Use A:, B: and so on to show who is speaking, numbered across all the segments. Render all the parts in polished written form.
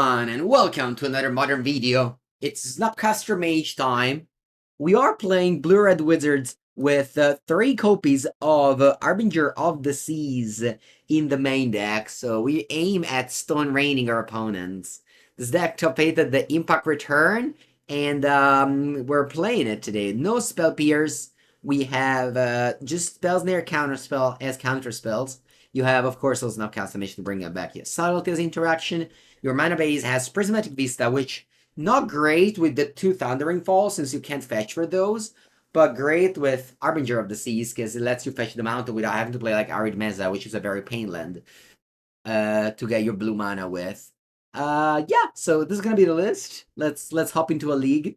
A: And welcome to another modern video. It's Snapcaster Mage time. We are playing Blue-Red Wizards with 3 copies of Harbinger of the Seas in the main deck, so we aim at stone raining our opponents. This deck top-8'd the Impact Return, and we're playing it today. No Spell Pierce. We have just Spell Snare Counterspell as counterspells. You have, of course, those Snapcaster Mage to bring it back. Yes, Subtlety as interaction. Your mana base has Prismatic Vista, which not great with the 2 Thundering Falls since you can't fetch for those, but great with Harbinger of the Seas because it lets you fetch the mountain without having to play like Arid Mesa, which is a very pain land to get your blue mana with. Yeah, so this is gonna be the list. Let's hop into a league.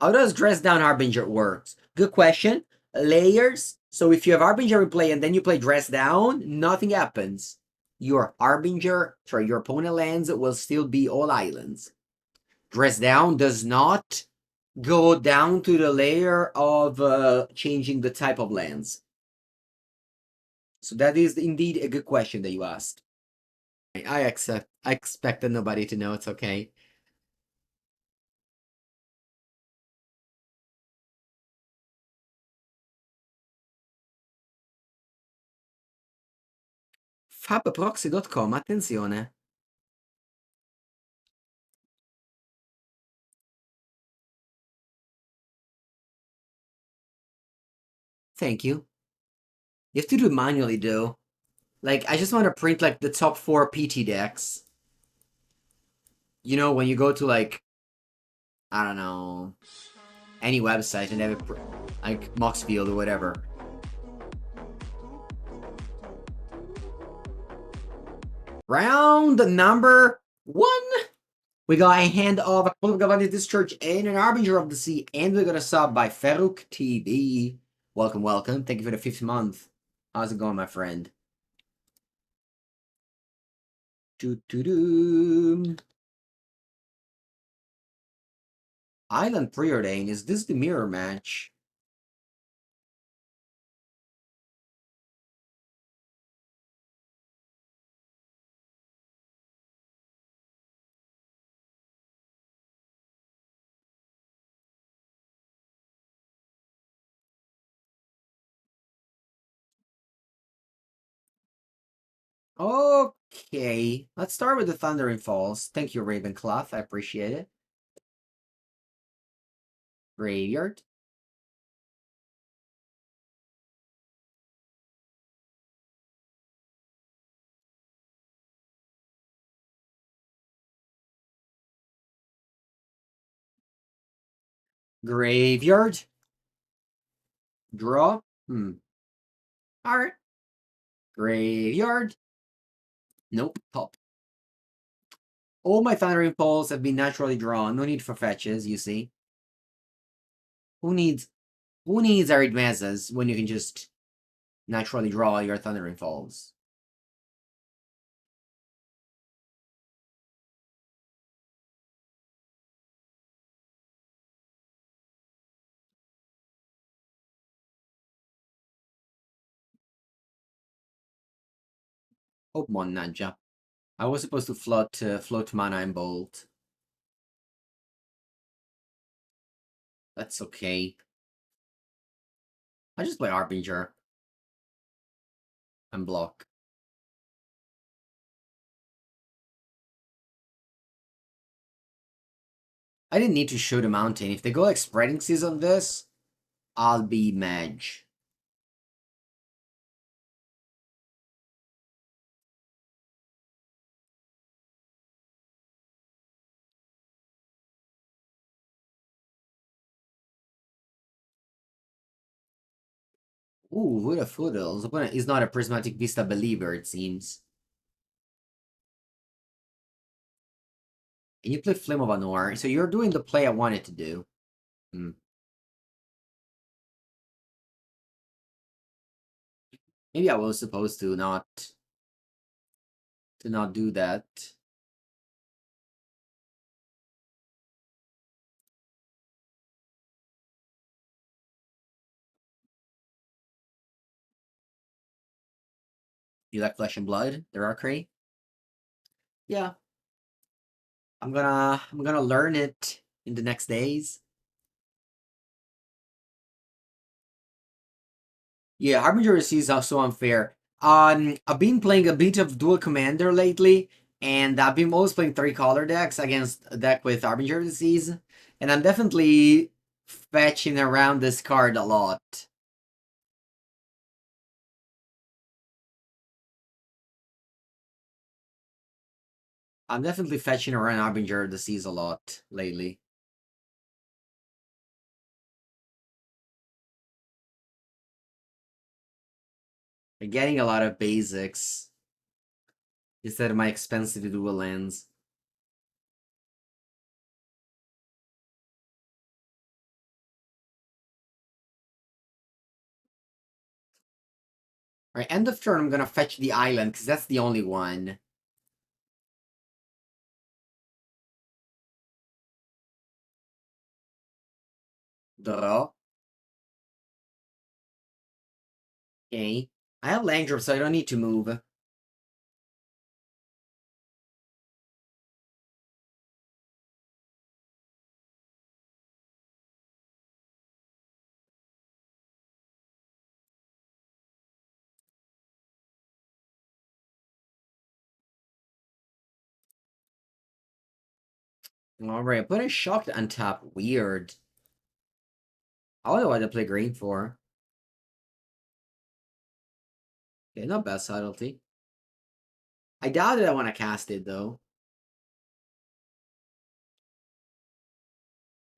A: How does Dress Down Harbinger works? Good question. Layers. So if you have Harbinger in play and then you play Dress Down, nothing happens. Your your opponent lands will still be all islands. Dress Down does not go down to the layer of changing the type of lands. So that is indeed a good question that you asked. I expected nobody to know. It's okay. Fabproxy.com, attenzione. Thank you. You have to do it manually, though. Like, I just want to print, like, the top 4 PT decks. You know, when you go to, like, I don't know, any website and have it, like, Moxfield or whatever. Round number 1. We got a hand of a couple of Galvanic Discharge and an Harbinger of the Sea, and we got a sub by Feruk TV. Welcome, welcome. Thank you for the 5th month. How's it going, my friend? Doo-doo-doo. Island Preordain, is this the mirror match? Okay, let's start with the Thundering Falls. Thank you, Ravencloth. I appreciate it. Graveyard. Graveyard. Draw. Alright. Graveyard. Nope. Top. All my Thundering Falls have been naturally drawn. No need for fetches, you see. Who needs Arid Mesas when you can just naturally draw your Thundering Falls? Pokemon Ninja. I was supposed to float mana and bolt. That's okay. I just play Harbinger and block. I didn't need to show the mountain. If they go like Spreading Seas on this, I'll be Mage. Ooh, who'd have thought his opponent is not a Prismatic Vista believer, it seems. And you play Flame of Anor, so you're doing the play I wanted to do. Maybe I was supposed to not do that. You like Flesh and Blood, the Rarcray? Yeah. I'm gonna learn it in the next days. Yeah, Harbinger is also unfair. I've been playing a bit of Dual Commander lately, and I've been always playing 3-color decks against a deck with Harbinger Disease, and I'm definitely fetching around this card a lot. I'm definitely fetching around Harbinger Disease a lot lately. I'm getting a lot of basics instead of my expensive dual lands. Alright, end of turn, I'm gonna fetch the island, because that's the only one. Draw. Okay. I have land drop, so I don't need to move. Alright, put a shock to untap. Weird. I don't know why to play green for. Okay, not bad subtlety. I doubt that I want to cast it though.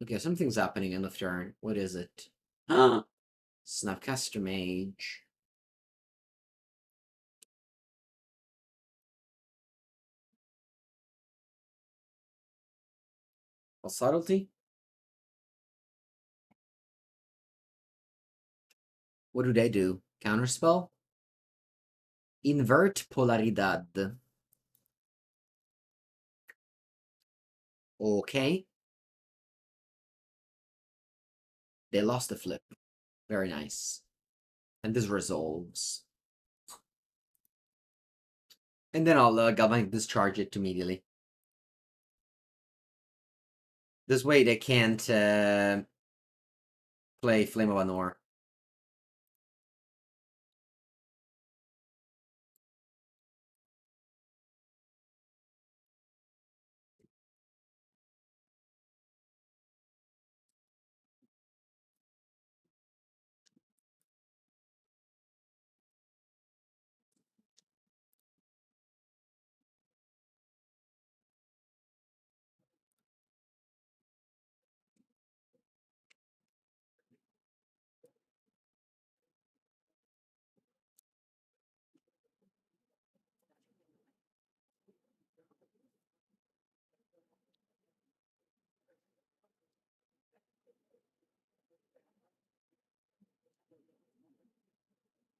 A: Okay, something's happening end of turn. What is it? Snapcaster Mage. Well, subtlety? What do they do? Counterspell? Invert Polaridad. Okay. They lost the flip. Very nice. And this resolves. And then I'll Galvanic Discharge it immediately. This way they can't play Flame of Anor.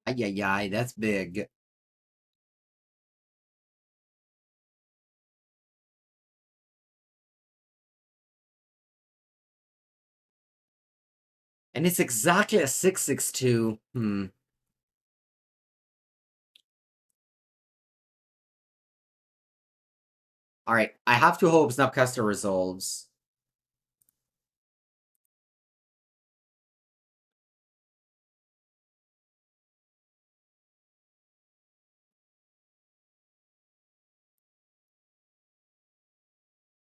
A: Ay, ay, ay, that's big. And it's exactly a 6/6/2. Alright, I have to hope Snapcaster resolves.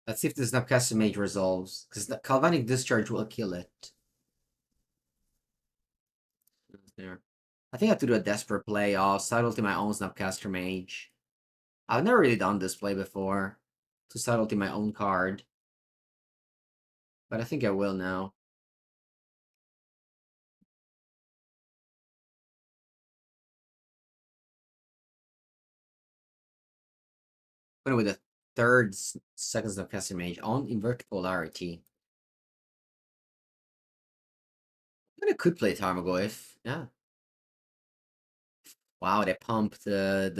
A: Let's see if the Snapcaster Mage resolves, because the Galvanic Discharge will kill it. There. I think I have to do a desperate play. I'll subtlety my own Snapcaster Mage. I've never really done this play before. To subtlety my own card. But I think I will now. Going with the third second Snapcaster Mage on Invert Polarity. I could play Tarmogoyf. Yeah. Wow, they pumped the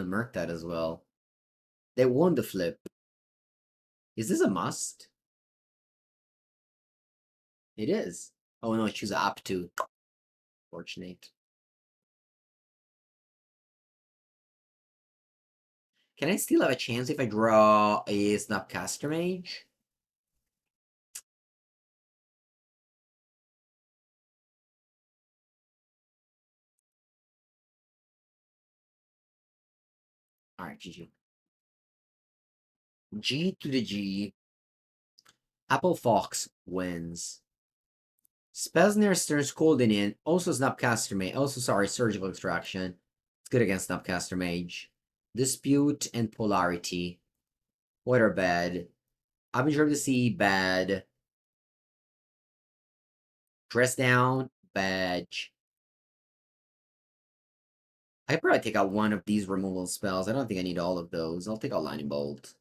A: Murktide as well. They won the flip. Is this a must? It is. Oh no, choose up to. Fortunate. Can I still have a chance if I draw a Snapcaster Mage? Alright, GG. G to the G. Apple Fox wins. Spell Snare, Stern Scolding in. Also Snapcaster Mage. Also, sorry, Surgical Extraction. It's good against Snapcaster Mage. Dispute and Polarity. What are bad? Harbinger of the Sea, bad. Dress Down, badge. I probably take out one of these removal spells. I don't think I need all of those. I'll take out Lightning Bolt.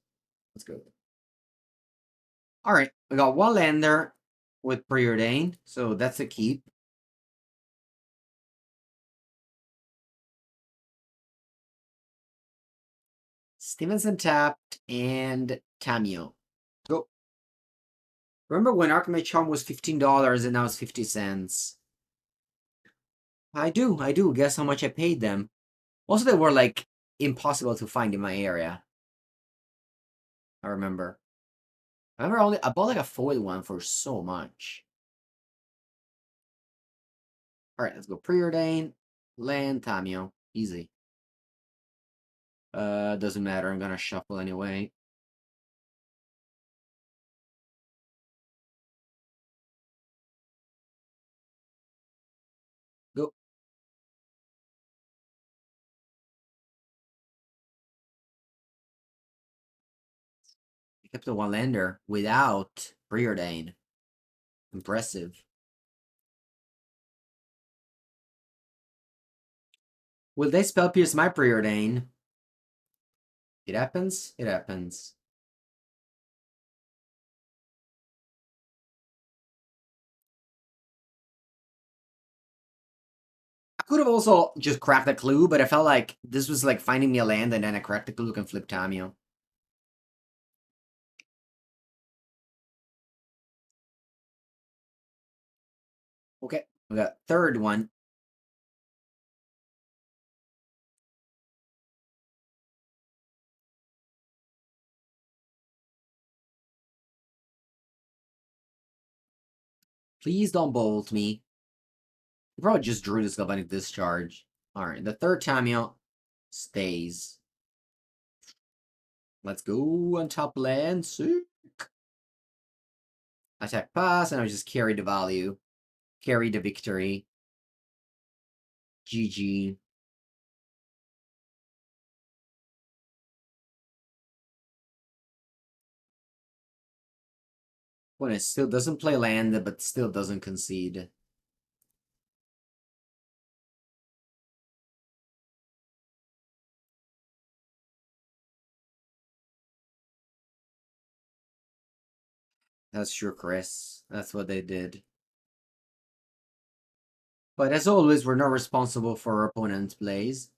A: Let's go. Alright, we got one lander with Preordain, so that's a keep. Stevenson tapped and Tamiyo. Go. Remember when Archmage Charm was $15 and now it's 50 cents? I do. Guess how much I paid them. Also, they were like impossible to find in my area. I remember. I bought like a foil one for so much. Alright, let's go. Preordain, land, Tamiyo. Easy. Doesn't matter. I'm gonna shuffle anyway. Go. I kept the one lander without Preordain. Impressive. Will they spell pierce my Preordain? It happens. It happens. I could have also just cracked the clue, but I felt like this was like finding me a land and then I cracked the clue and flip Tamiyo. Okay, we got third one. Please don't bolt me. You probably just drew this Galvanic Discharge. Alright, the third Tamiyo stays. Let's go on top land. Sick. Attack pass, and I just carry the value. Carry the victory. GG. When it still doesn't play land, but still doesn't concede. That's true, Chris. That's what they did. But as always, we're not responsible for our opponent's plays.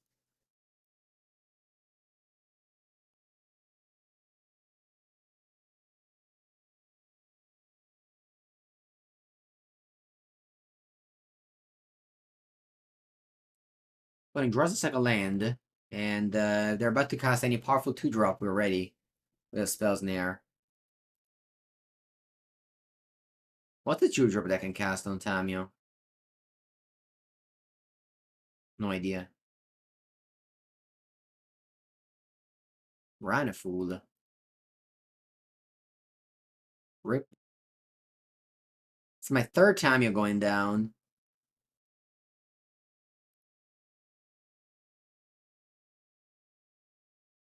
A: But he draws a second land, and they're about to cast any powerful 2-drop. We're ready with a Spell Snare. What's the 2-drop that can cast on Tamiyo? No idea. Ran a fool. Rip. It's my third Tamiyo going down.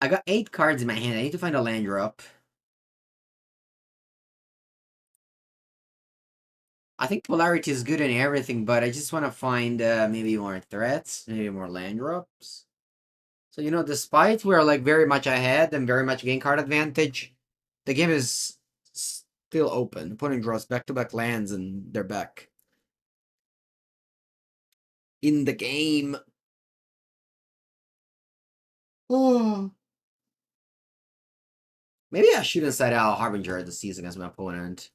A: I got 8 cards in my hand. I need to find a land drop. I think Polarity is good and everything, but I just want to find maybe more threats, maybe more land drops. So, despite we're like very much ahead and very much gain card advantage, the game is still open. Opponent draws back-to-back lands and they're back in the game. Oh. Maybe I shouldn't set out Harbinger of the Seas against my opponent.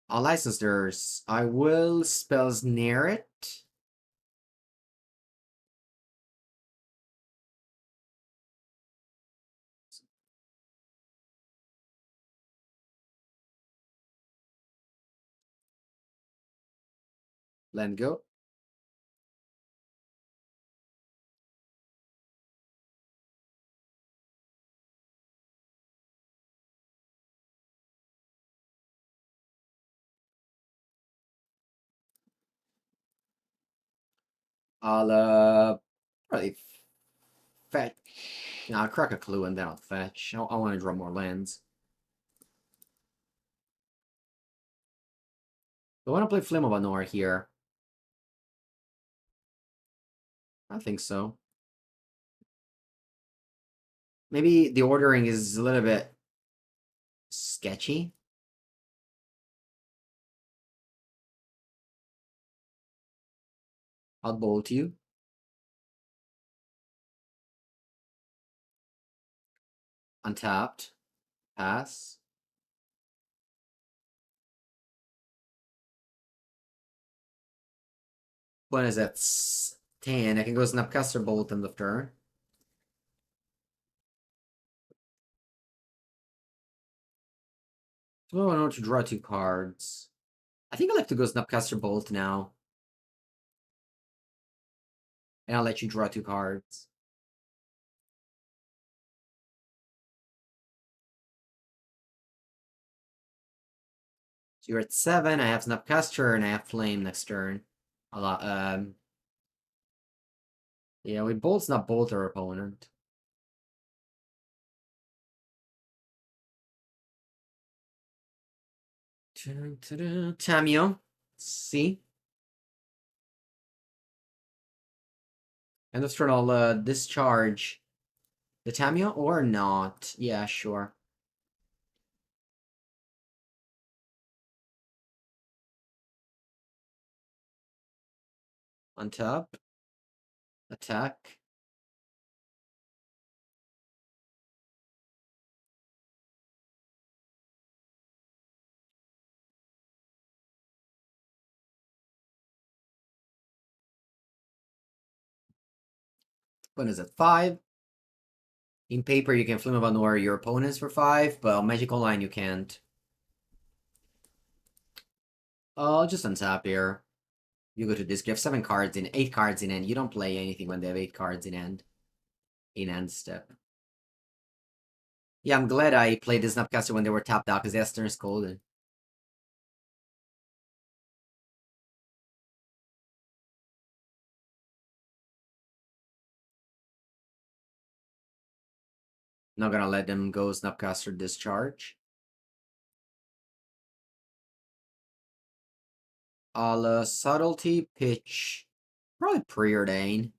A: I'll license theirs. I will Spell Snare it. Let go. I'll probably fetch. No, I'll crack a clue and then I'll fetch. I want to draw more lands. I want to play Flame of Anor here. I think so. Maybe the ordering is a little bit sketchy. I'll bolt you. Untapped. Pass. When is that? 10. I can go Snapcaster Bolt end of turn. So I know to draw 2 cards. I think I like to go Snapcaster Bolt now. And I'll let you draw 2 cards. So you're at 7. I have Snapcaster and I have Flame next turn. A lot. Yeah, we Bolt's not Bolt our opponent. Tamiyo. See? End of turn, I'll discharge the Tamiyo or not. Yeah, sure. Untap. Attack. When is it? 5. In paper, you can Flame of Anor your opponents for 5, but on Magical Line, you can't. I'll just untap here. You go to this. You have 7 cards in 8 cards in end. You don't play anything when they have 8 cards in end. In end step. Yeah, I'm glad I played this Snapcaster when they were tapped out because they have Stern Scolding. Not gonna let them go Snapcaster Discharge. I'll Subtlety, pitch. Probably Preordain.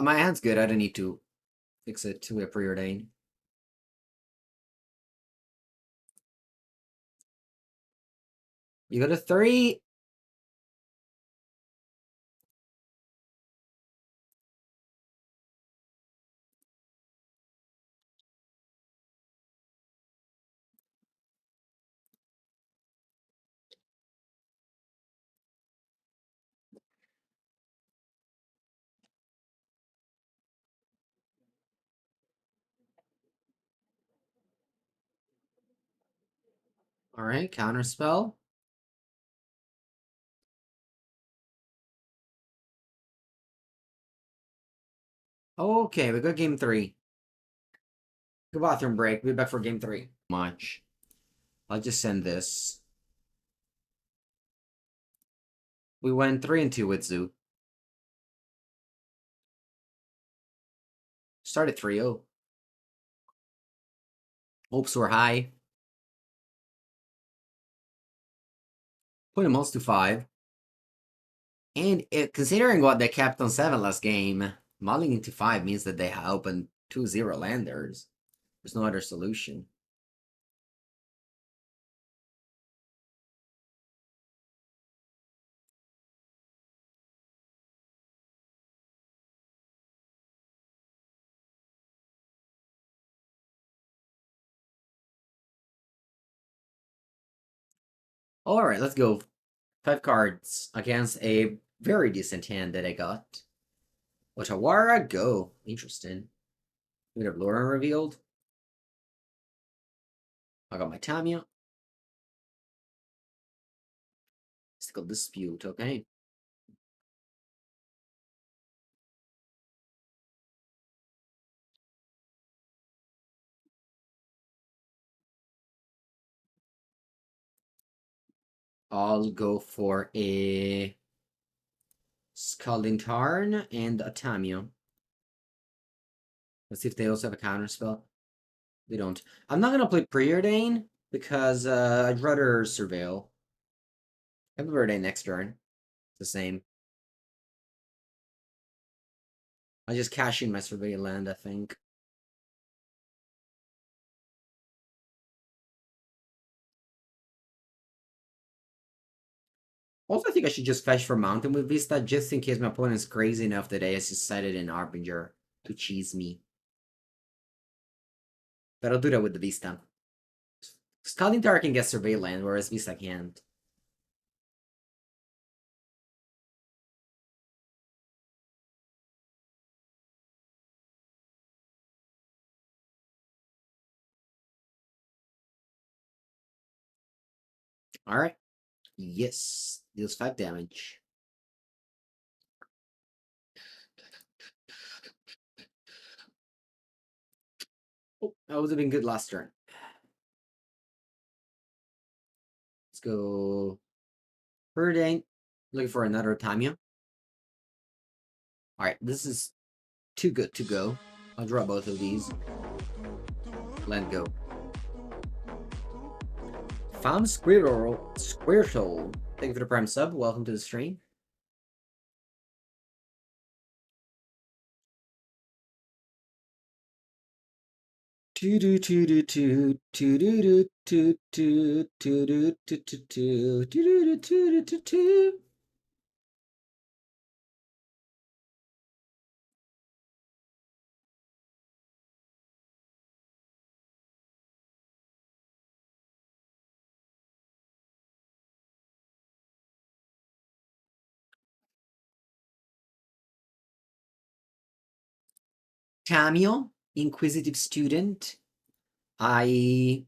A: My hand's good. I don't need to fix it to a Preordain. You go to 3. Alright, Counterspell. Okay, we got game 3. Good bathroom break. We'll be back for game 3. Much. I'll just send this. We went 3-2 with Zoo. Started 3-0. Hopes were high. Put them most to 5. And considering what they kept on 7 last game, modeling into 5 means that they opened 2-0 landers. There's no other solution. Alright, let's go. 5 cards against a very decent hand that I got. Otawara, go. Interesting. We have Lauren revealed. I got my Tamiyo. Mystical Dispute, okay. I'll go for a Scalding Tarn and a Tamiyo. Let's see if they also have a counterspell. They don't. I'm not gonna play Preordain because I'd rather Surveil. I have Preordain next turn. It's the same. I just cash in my Surveil land, I think. Also, I think I should just fetch for Mountain with Vista, just in case my opponent's crazy enough that he has decided in Harbinger to cheese me. But I'll do that with the Vista. Scalding Tarn can get Surveil land, whereas Vista can't. Alright. Yes. Deals 5 damage. Oh, that would have been good last turn. Let's go. Preordain. Looking for another Tamiyo. Alright, this is too good to go. I'll draw both of these. Let go. Found Squirtle. Thank you for the prime sub. Welcome to the stream. Tamiyo, Inquisitive Student. What do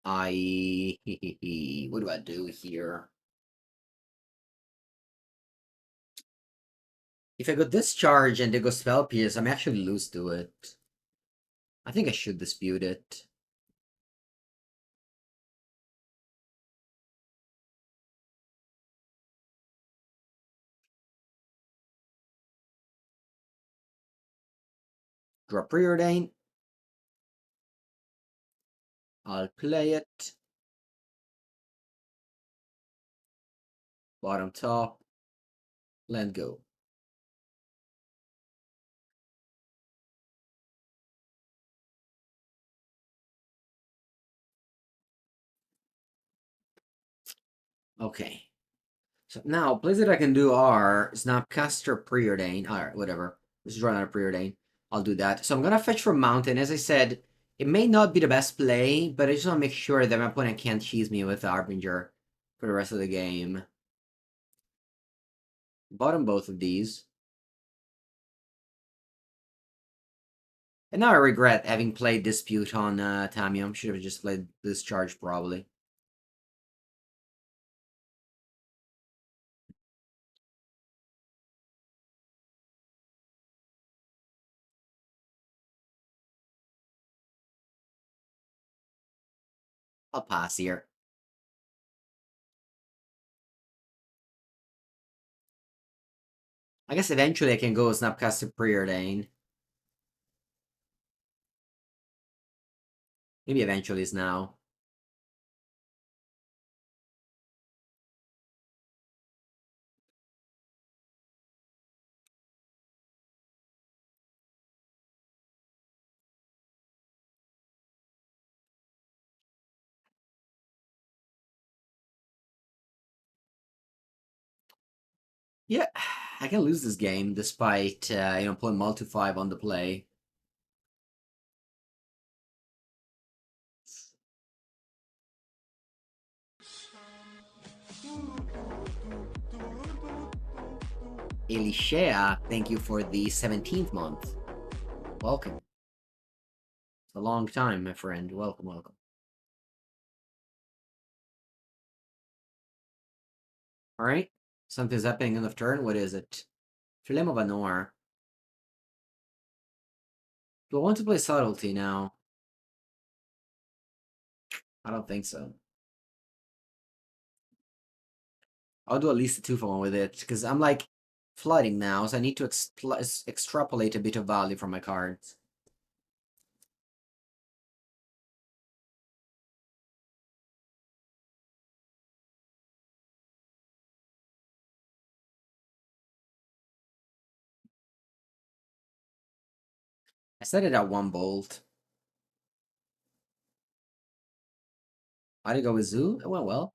A: I do here? If I go Discharge and they go Spell Pierce, I'm actually lose to it. I think I should dispute it. Draw Preordain. I'll play it. Bottom top. Let go. Okay. So now, plays that I can do are Snapcaster Preordain. Alright, whatever. Let's draw another Preordain. I'll do that. So I'm gonna fetch from Mountain. As I said, it may not be the best play, but I just want to make sure that my opponent can't cheese me with Harbinger for the rest of the game. Bottom both of these. And now I regret having played Dispute on Tamiyo. Should have just played Discharge, probably. I'll pass here. I guess eventually I can go Snapcaster Preordain. Maybe eventually is now. Yeah, I can lose this game despite, playing multi-5 on the play. Elishea, thank you for the 17th month. Welcome. It's a long time, my friend. Welcome, welcome. Alright. Something's happening in the turn. What is it? Flame of Anor. Do I want to play Subtlety now? I don't think so. I'll do at least a 2-for-1 with it, because I'm like flooding now, so I need to extrapolate a bit of value from my cards. I set it at 1 bolt. Why did I go with Zoo? It went well.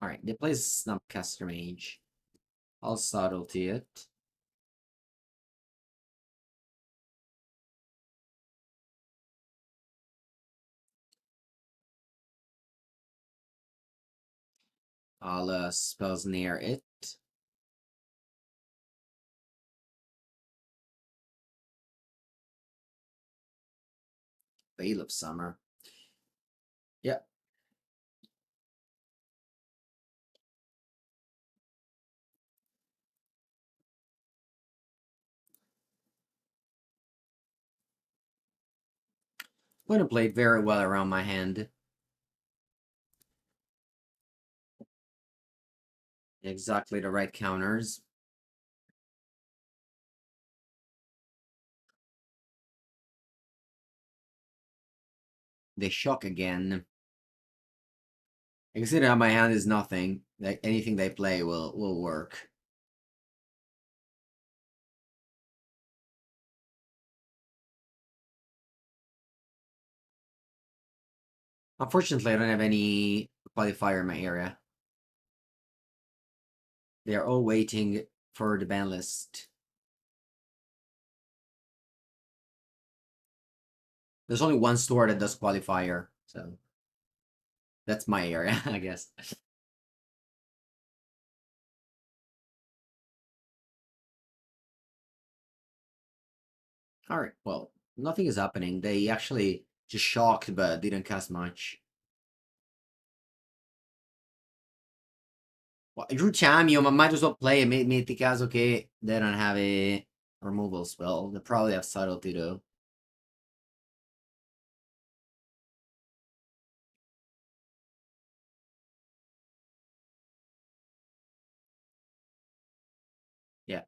A: Alright, they play Snapcaster Mage. I'll Subtlety it. I'll Spell Snare it. Veil of Summer. Yeah. Would have played very well around my hand. Exactly the right counters. They shock again. Consider how my hand is nothing. Like anything they play will work. Unfortunately, I don't have any qualifier in my area. They are all waiting for the ban list. There's only one store that does qualifier, so that's my area, I guess. Alright, well, nothing is happening. They actually just shocked, but didn't cast much. Well, I drew Tamiyo, I might as well play it. Metti caso che they don't have a removal spell. They probably have Subtlety, though. Yeah.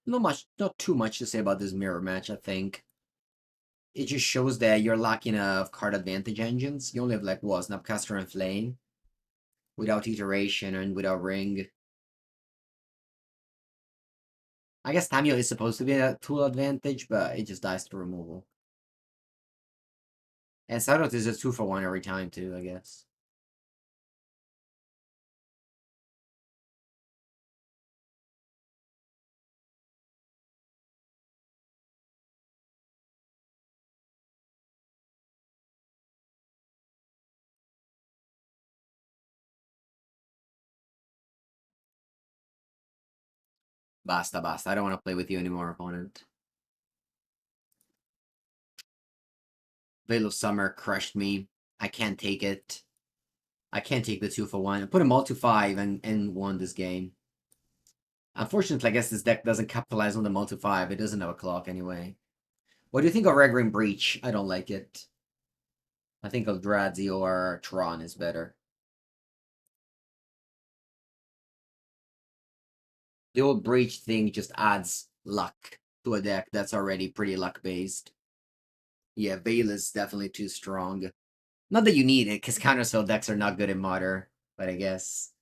A: Not too much to say about this mirror match, I think. It just shows that you're lacking of card advantage engines. You only have like what, Snapcaster and Flame without iteration and without ring. I guess Tamiyo is supposed to be a tool advantage, but it just dies to removal. And Saurot is a 2-for-1 every time too, I guess. Basta, basta. I don't want to play with you anymore, opponent. Veil of Summer crushed me. I can't take it. I can't take the 2-for-1. I put them all to 5 and won this game. Unfortunately, I guess this deck doesn't capitalize on the multi 5. It doesn't have a clock anyway. What do you think of Red Green Breach? I don't like it. I think Eldrazi or Tron is better. The old Breach thing just adds luck to a deck that's already pretty luck-based. Yeah, Veil is definitely too strong. Not that you need it, because counterspell decks are not good in Modern, but I guess.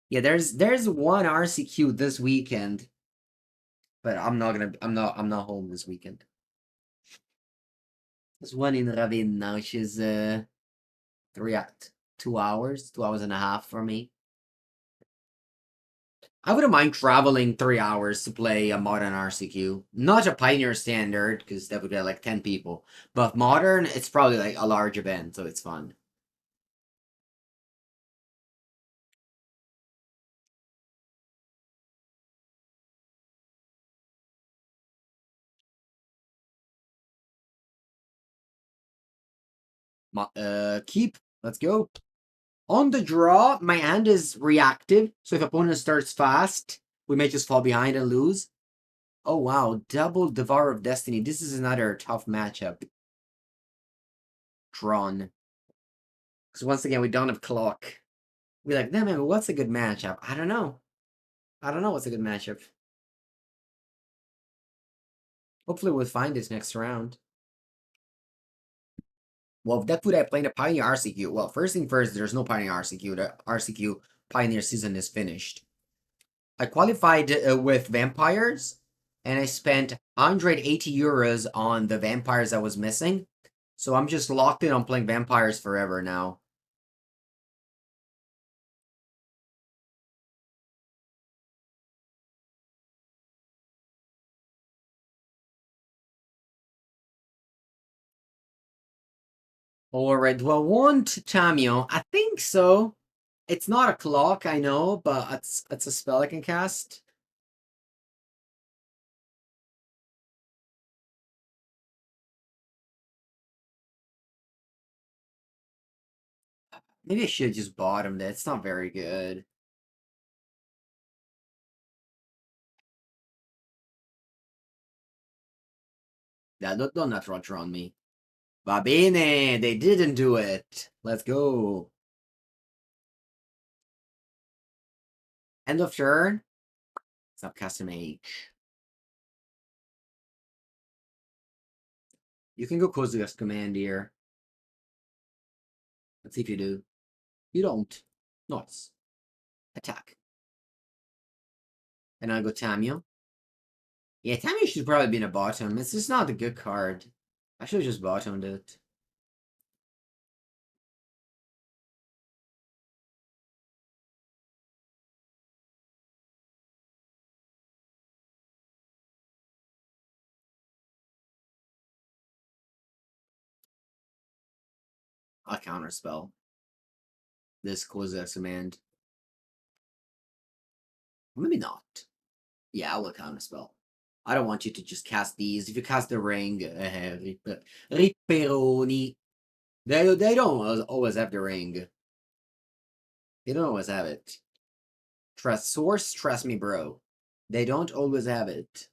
A: Yeah, there's one RCQ this weekend But I'm not home this weekend. There's one in Ravenna, which is 2 hours, 2 hours and a half for me. I wouldn't mind traveling 3 hours to play a modern RCQ. Not a Pioneer Standard, because that would get like 10 people. But modern, it's probably like a large event, so it's fun. Keep. Let's go. On the draw, my hand is reactive, so if opponent starts fast, we may just fall behind and lose. Oh wow, double Devourer of Destiny. This is another tough matchup. Tron. Because once again, we don't have clock. We're like, nah, man, what's a good matchup? I don't know. I don't know what's a good matchup. Hopefully we'll find this next round. Well, if that put I playing the Pioneer RCQ. Well, first thing first, there's no Pioneer RCQ. The RCQ Pioneer season is finished. I qualified with Vampires, and I spent 180 euros on the Vampires I was missing. So I'm just locked in on playing Vampires forever now. Alright, do I want Tamiyo? I think so. It's not a clock, I know, but it's a spell I can cast. Maybe I should have just bottomed it. It's not very good. Yeah, don't nut Roger on me. Va bene, they didn't do it. Let's go. End of turn. Snapcaster Mage. You can go Kozug's command here. Let's see if you do. You don't. Nice. Attack. And I go Tamiyo. Yeah, Tamiyo should probably be in a bottom. It's just not a good card. I should have just bottomed it. I'll counterspell this Kozug's command. Maybe not. Yeah, I will counterspell. I don't want you to just cast these. If you cast the ring, Ripperoni. They don't always have the ring. They don't always have it. Trust me, bro. They don't always have it.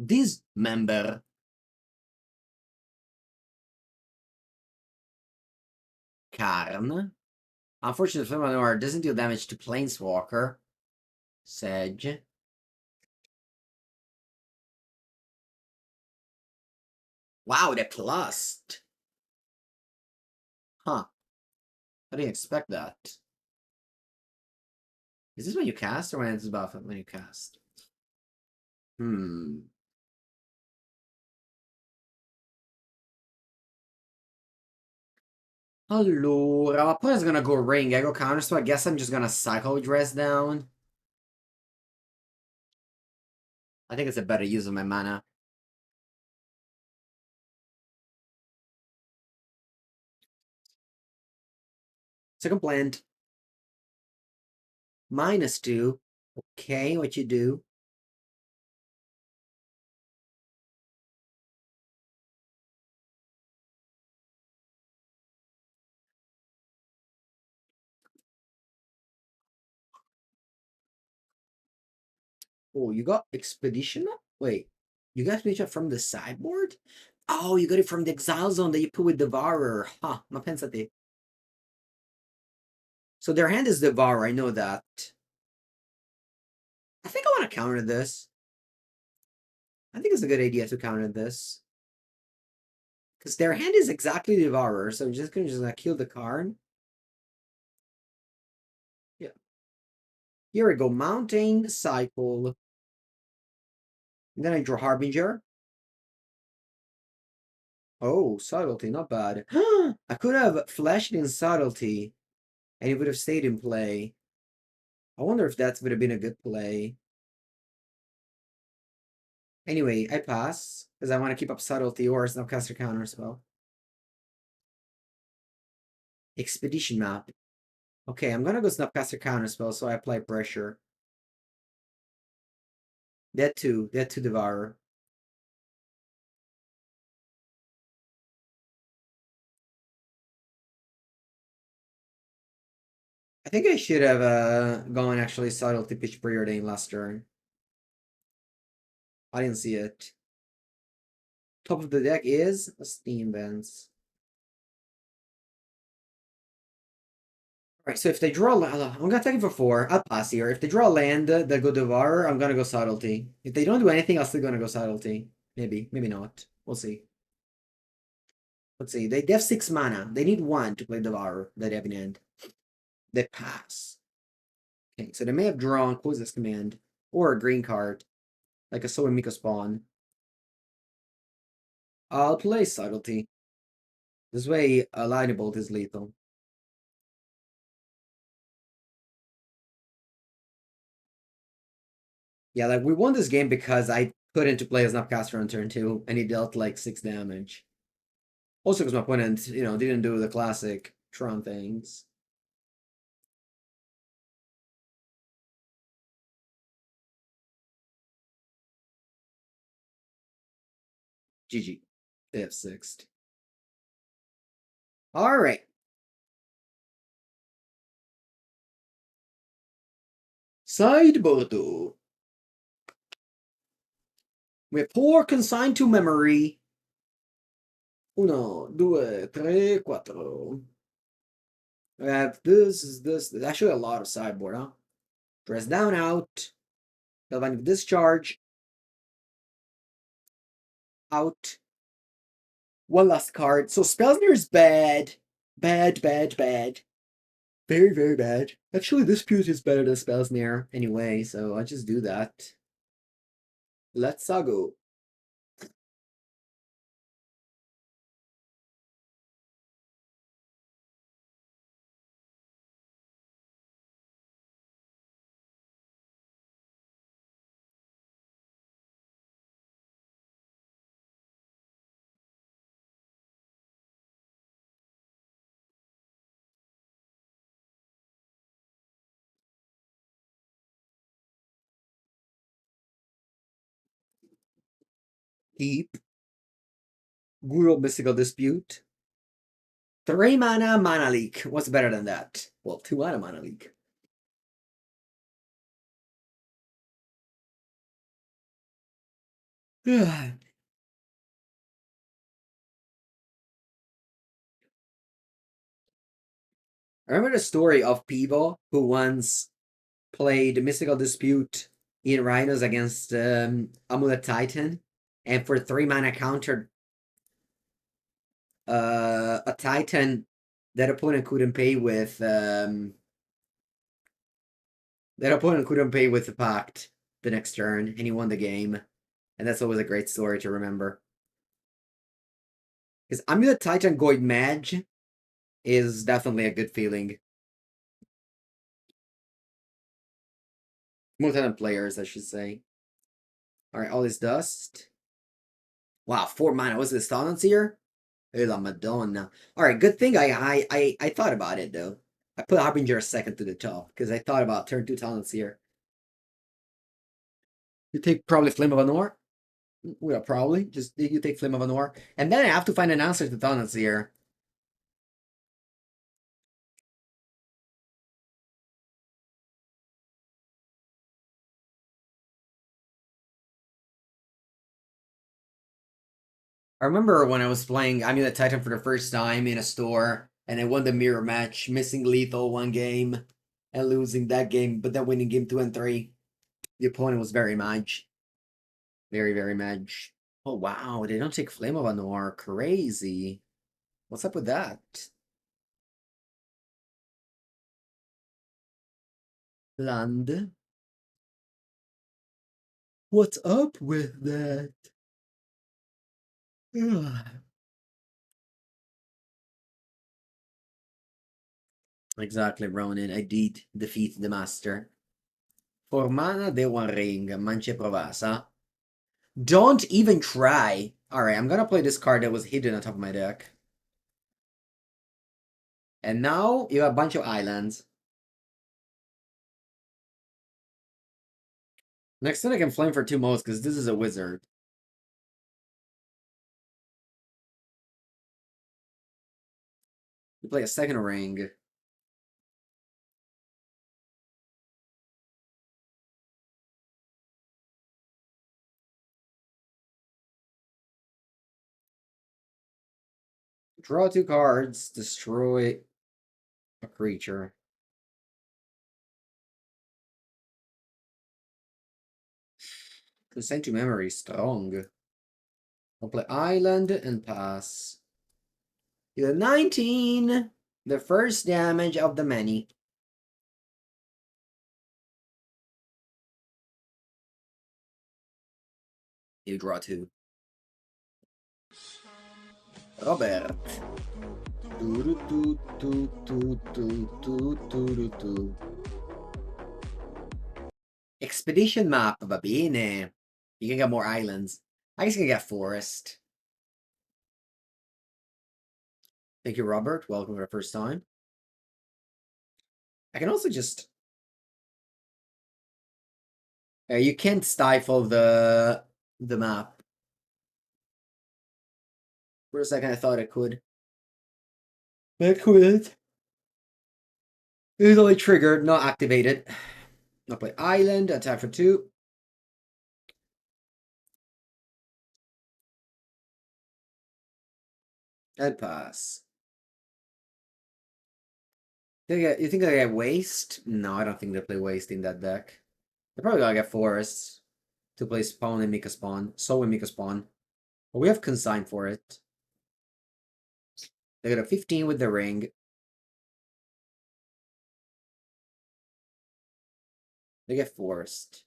A: This member Karn. Unfortunately, Flame of Anor doesn't deal damage to Planeswalker. Sedge. Wow, they plussed. Huh. I didn't expect that. Is this when you cast or when it's about when you cast? Hmm. Allora, my opponent's gonna go ring. I go counter, so I guess I'm just gonna Psycho Dress down. I think it's a better use of my mana. Second plant. -2. Okay, what you do? Oh, you got Expedition? Wait, you got Expedition from the sideboard? Oh, you got it from the Exile Zone that you put with Devourer. Huh, ma pensate. So their hand is Devourer, I know that. I think I want to counter this. I think it's a good idea to counter this. Because their hand is exactly Devourer, so I'm just gonna kill the card. Yeah. Here we go. Mountain Cycle. And then I draw Harbinger. Oh, Subtlety, not bad. I could have flashed in Subtlety, and it would have stayed in play. I wonder if that would have been a good play. Anyway, I pass, because I want to keep up Subtlety or Snapcaster Counterspell. Expedition Map. Okay, I'm gonna go Snapcaster Counterspell, so I apply pressure. That too Devourer. I think I should have gone actually Subtlety pitch Preordain last turn. I didn't see it. Top of the deck is a Steam Vents. Alright, so if they draw I'm gonna take it for 4. I'll pass here. If they draw a land that go Devourer, I'm gonna go Subtlety. If they don't do anything, I'm still gonna go Subtlety. Maybe, maybe not. We'll see. Let's see. They have 6 mana. They need 1 to play Devourer that they have in hand. They pass. Okay, so they may have drawn Quizzes Command or a green card, like a Soaring Miko Spawn. I'll play Subtlety. This way, a Lightning Bolt is lethal. Yeah, like we won this game because I put into play a Snapcaster on turn 2, and he dealt like 6 damage. Also because my opponent, didn't do the classic Tron things. GG. They have 6th. Alright. Sideboard. We have 4 consigned to memory. 1, 2, 3, 4. We have this. There's actually a lot of sideboard, huh? Dress down out. Galvanic Discharge. Out. One last card. So Spell Snare is bad. Bad. Very, very bad. Actually, Dispute is better than Spell Snare anyway, so I'll just do that. Let's go. Keep. Gruul Mystical Dispute. 3 mana Mana Leak. What's better than that? Well, 2 mana Leak. I remember the story of Pivo, who once played Mystical Dispute in Rhinos against Amulet Titan, and for 3 mana countered a Titan that opponent couldn't pay with the Pact the next turn, and he won the game. And that's always a great story to remember. Because Amulet Titan going Mage is definitely a good feeling. Multi players, I should say. Alright, all this dust. Wow, 4 mana. Was this Talents here? La Madonna. Alright, good thing I thought about it though. I put Harbinger second to the top because I thought about turn 2 Talents here. You take probably Flame of Anor? Well, probably. Just you take Flame of Anor. And then I have to find an answer to Talents here. I remember when I was playing Amulet Titan for the first time in a store, and I won the mirror match, missing lethal 1 game and losing that game, but then winning game 2 and 3. The opponent was very mad. Very, very mad. Oh wow, they don't take Flame of Anor. Crazy. What's up with that? Land. What's up with that? Exactly, Ronin. I did defeat the master. For mana de one ring, Manche Provasa. Don't even try. Alright, I'm gonna play this card that was hidden on top of my deck. And now you have a bunch of islands. Next turn I can flame for 2 modes because this is a wizard. You play a second ring. Draw 2 cards, destroy a creature. Consent to memory, strong. I'll play island and pass. You have 19! The first damage of the many. You draw 2. Robert. Expedition map, va bene. You can get more islands. I guess you can get forest. Thank you, Robert. Welcome for the first time. I can also just... you can't stifle the map. For a second, I thought I could. I quit. It is only triggered, not activated. I'll play island, attack for 2. And pass. You think I get waste? No, I don't think they play waste in that deck. They're probably gonna get forests to play spawn and make a spawn. So and make a spawn. But we have consign for it. They got a 15 with the ring. They get forced.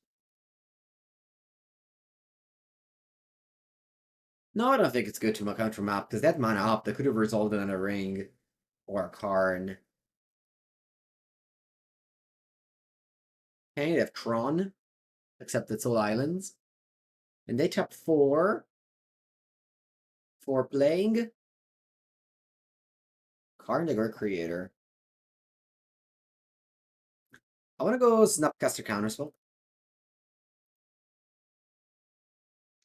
A: No, I don't think it's good to counter map, because that mana up, that could have resulted in a ring or a Karn. Okay, they have Tron, except it's all islands. And they tap 4 for playing Karn the Great Creator. I want to go Snapcaster Counterspell.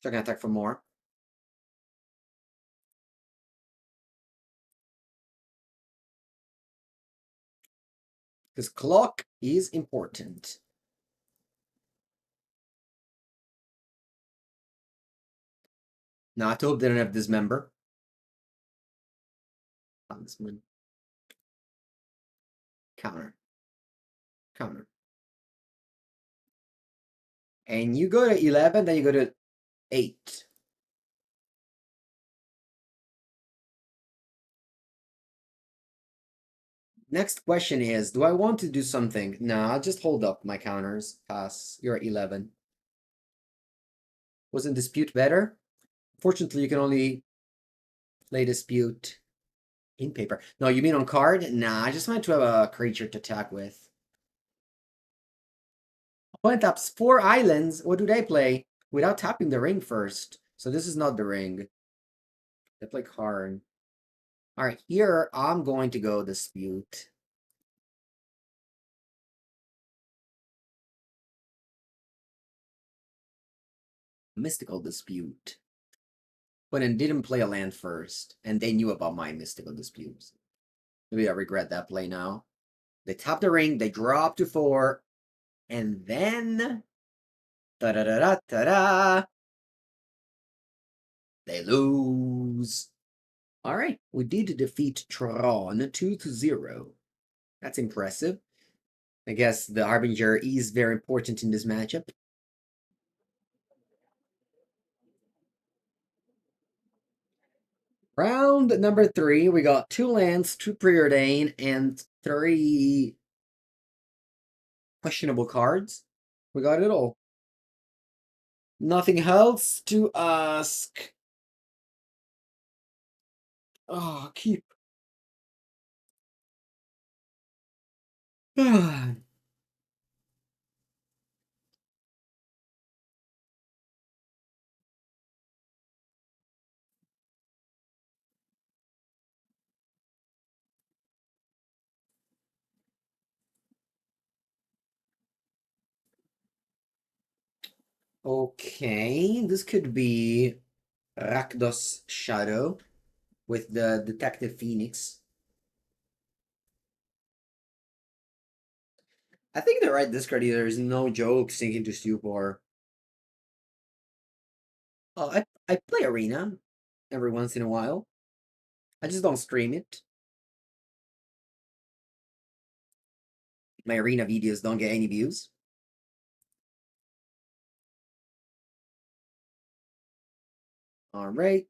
A: So I can attack for more. Because clock is important. Now, I hope they don't have Dismember. Huntsman. Counter. Counter. And you go to 11, then you go to 8. Next question is, do I want to do something? Nah, I'll just hold up my counters. Pass. You're at 11. Wasn't Dispute better? Fortunately, you can only play Dispute in paper. No, you mean on card? Nah, I just wanted to have a creature to attack with. Opponent taps 4 islands. What do they play? Without tapping the ring first. So this is not the ring. They play Karn. Alright, here I'm going to go Dispute. Mystical Dispute. But then didn't play a land first, and they knew about my Mystical Disputes. Maybe I regret that play now. They tap the ring, they draw up to 4, and then... Ta-da-da-da-ta-da! They lose. Alright, we did defeat Tron 2-0. That's impressive. I guess the Harbinger is very important in this matchup. Round number 3, we got 2 lands, 2 Preordain, and 3 questionable cards. We got it all. Nothing else to ask. Oh, keep. Okay, this could be Rakdos Shadow with the Detective Phoenix. I think the right discard either is no joke sinking to Stupor. I play Arena every once in a while. I just don't stream it. My Arena videos don't get any views. Alright.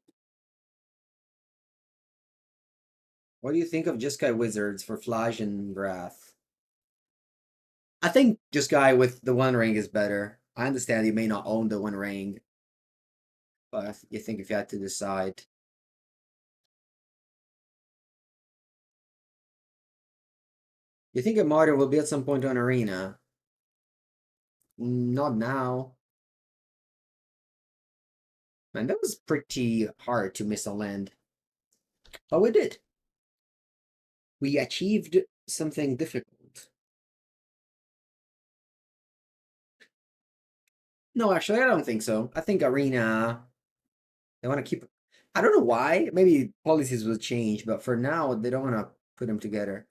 A: What do you think of Jeskai Wizards for Flash and Wrath? I think Jeskai with the One Ring is better. I understand you may not own the One Ring, but you think if you had to decide. You think a Modern will be at some point on Arena? Not now. Man, that was pretty hard to miss a land. Oh, we did. We achieved something difficult. No, actually, I don't think so. I think Arena, they want to keep. I don't know why. Maybe policies will change, but for now, they don't want to put them together.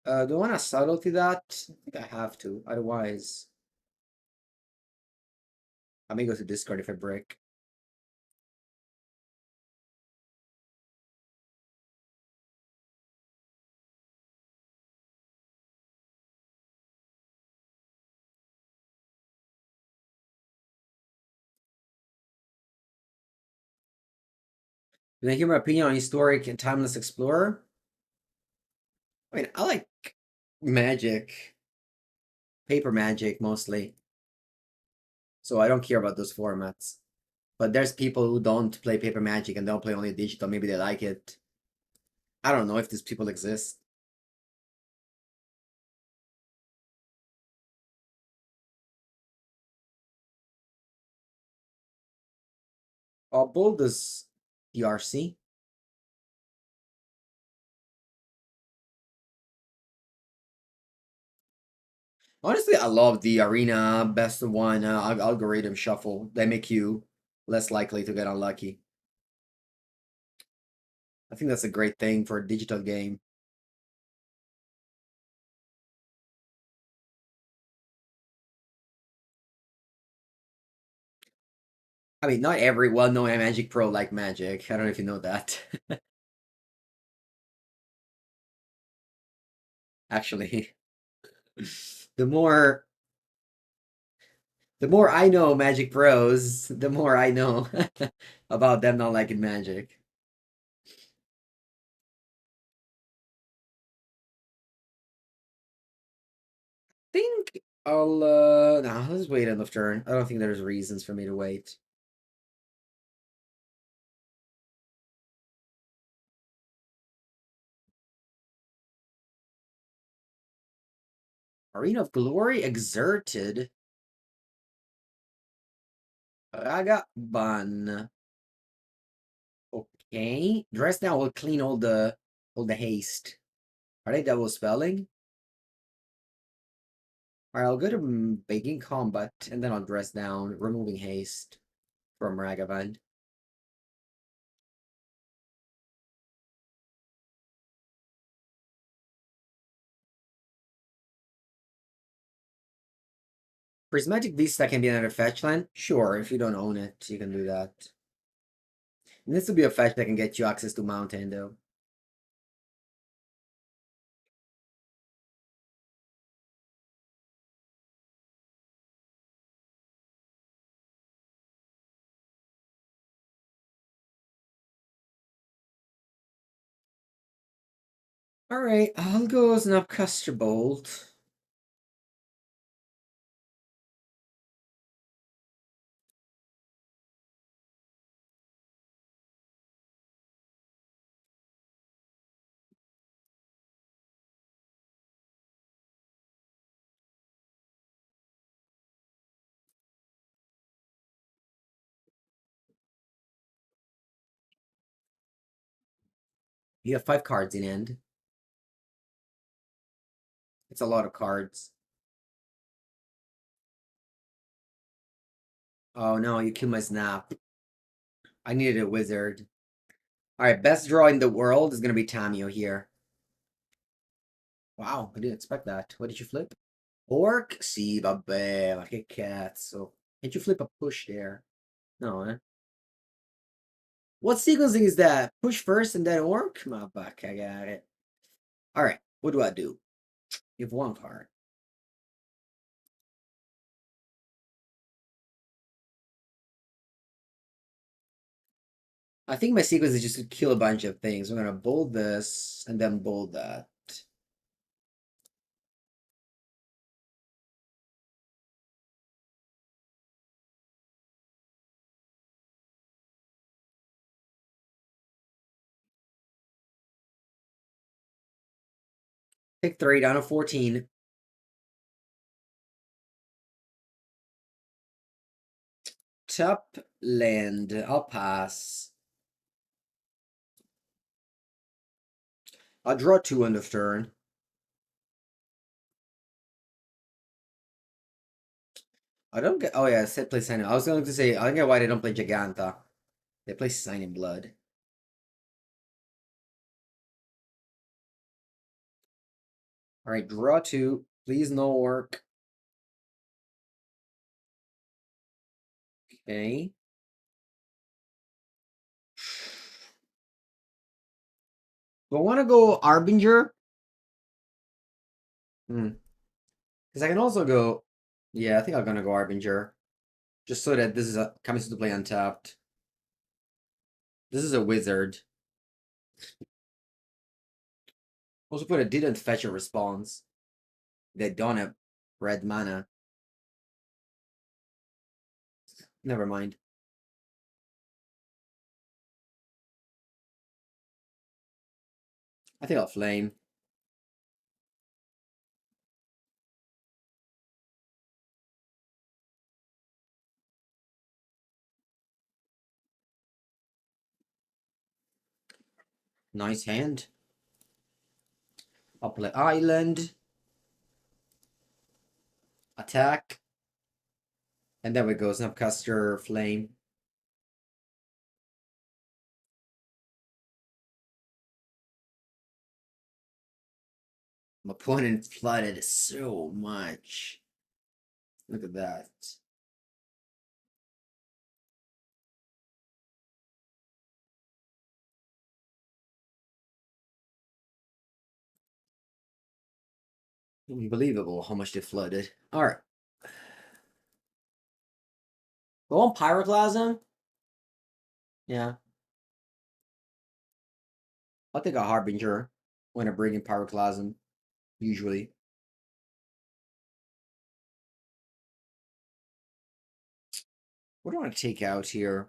A: Do I want to subtlety that? I think I have to. Otherwise, I may go to discard if I break. Do you hear my opinion on historic and timeless explorer? I mean, I like magic, paper magic mostly, so I don't care about those formats. But there's people who don't play paper magic and don't play only digital. Maybe they like it. I don't know if these people exist. How bold is DRC? Honestly, I love the arena best of one algorithm shuffle. They make you less likely to get unlucky. I think that's a great thing for a digital game. I mean, not every well-known Magic Pro like Magic. I don't know if you know that. Actually, the more the more I know Magic Pros, the more I know about them not liking Magic. Think I'll nah, let's wait on the turn. I don't think there's reasons for me to wait. Arena of Glory exerted. Ragaban. Okay. Dress down will clean all the haste. Are they double spelling? Alright, I'll go to Baking Combat and then I'll dress down, removing haste from Ragavan. Prismatic Vista can be another fetch land? Sure, if you don't own it, you can do that. It needs to be a fetch that can get you access to Mountain, though. Alright, I'll go Snapcaster Bolt. You have 5 cards in hand. It's a lot of cards. Oh no, you killed my Snap. I needed a wizard. Alright, best draw in the world is gonna be Tamiyo here. Wow, I didn't expect that. What did you flip? Orc? Sì, vabbè, ma che cazzo. Can't you flip a push there? No, eh? What sequencing is that? Push first and then orc? Ma va cagare. Alright, what do I do? You have 1 card. I think my sequence is just to kill a bunch of things. I'm gonna bold this and then bold that. Pick 3 down to 14. Top land. I'll pass. I'll draw 2 end of turn. I don't get. Oh yeah, set play sign. I was going to say I don't get why they don't play Giganta. They play Sign in Blood. All right, draw 2. Please no work. Okay. Do I want to go Harbinger? Hmm. Because I can also go. Yeah, I think I'm gonna go Harbinger, just so that this is a comes to play untapped. This is a wizard. Also put a didn't fetch a response. They don't have red mana. Never mind. I think I'll flame. Nice hand. I'll play Island. Attack. And then we go Snapcaster Flame. My opponent flooded so much. Look at that. Unbelievable how much they flooded. Alright. Go on Pyroclasm? Yeah. I'll take a Harbinger when I bring in Pyroclasm. Usually. What do I want to take out here?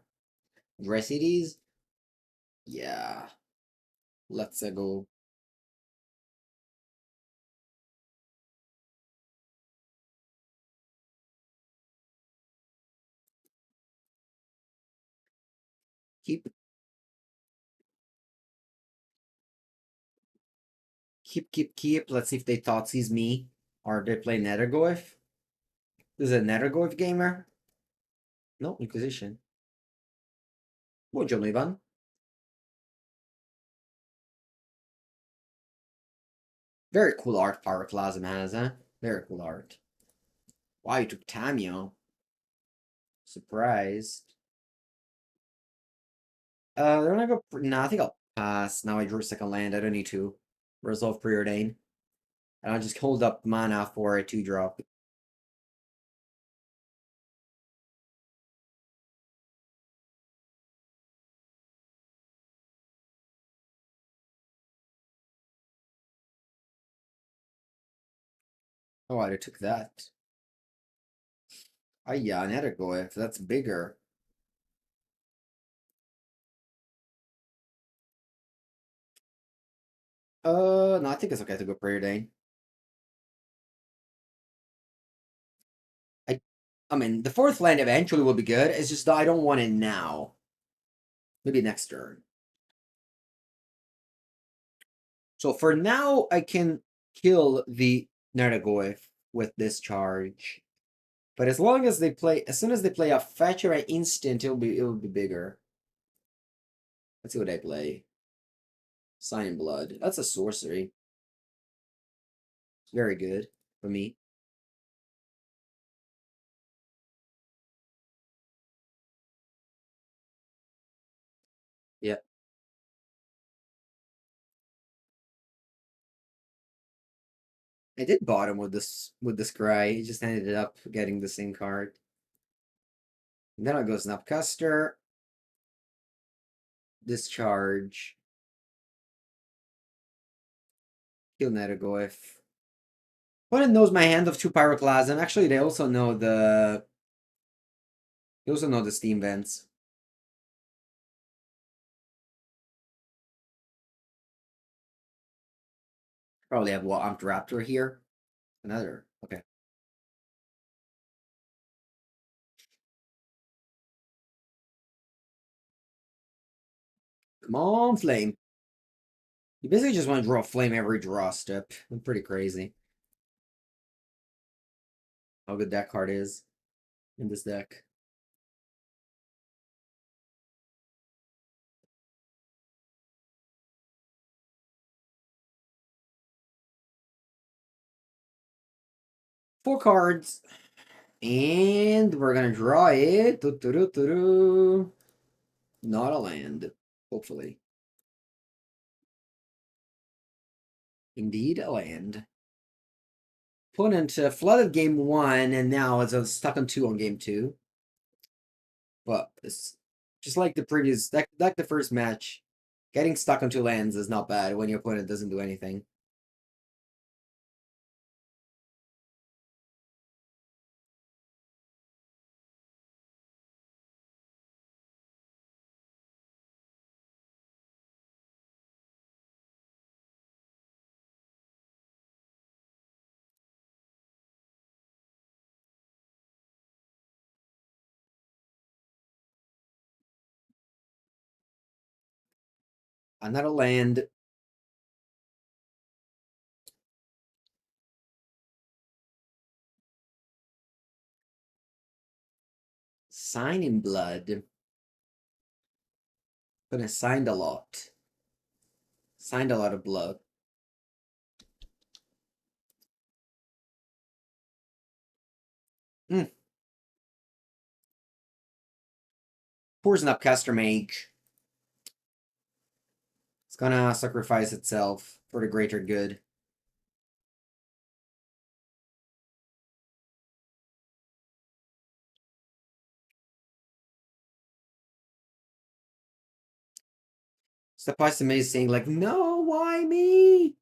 A: Resides? Yeah. Let's go. Keep. Keep. Let's see if they thought sees me. Or they play Nethergoyf. This is a Nethergoyf gamer. No, Inquisition. Buongiorno, Ivan. Very cool art Pyroclasm has, huh? Very cool art. Wow, you took Tamiyo. Surprised. They're gonna go. Nah, I think I'll pass. Now I drew a second land. I don't need to resolve Preordain. And I'll just hold up mana for a 2-drop. Oh, I took that. Ah, yeah, another go if that's bigger. No, I think it's okay to go Preordain. I mean, the fourth land eventually will be good. It's just that I don't want it now. Maybe next turn. So for now, I can kill the Nardagoyf with Discharge. But as long as they play, as soon as they play a fetch or an instant, it'll be bigger. Let's see what I play. Sign in Blood. That's a sorcery. Very good for me. Yeah. I did bottom with this Scry. He just ended up getting the same card. And then I go Snapcaster. Discharge. Kill Nardagoyf. Opponent knows my hand of two Pyroclasm. Actually, they also know the Steam Vents. Probably have what Amped Raptor here. Another. Okay. Come on, Flame. You basically just want to draw Flame every draw step. I'm pretty crazy. How good that card is in this deck. Four cards. And we're gonna draw it. Not a land. Hopefully. Indeed, a land. Opponent flooded game one, and now it's stuck on two on game two. But it's just like the previous, like the first match. Getting stuck on two lands is not bad when your opponent doesn't do anything. Another land. Sign in Blood. Gonna signed a lot. Signed a lot of blood. Hmm. Poor Snapcaster Mage. It's gonna sacrifice itself for the greater good. Snapcaster Mage is saying like, no, why me?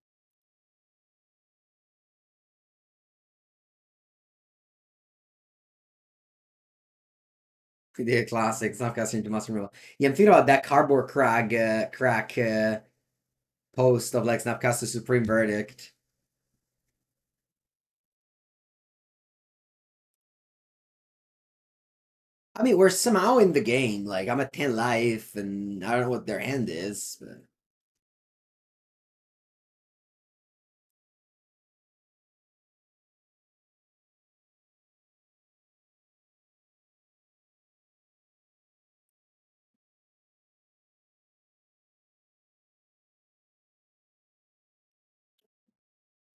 A: The classic Snapcaster into Master Rule. Yeah, I'm thinking about that cardboard crack post of like Snapcaster Supreme Verdict. I mean, we're somehow in the game. Like, I'm at 10 life, and I don't know what their hand is. But...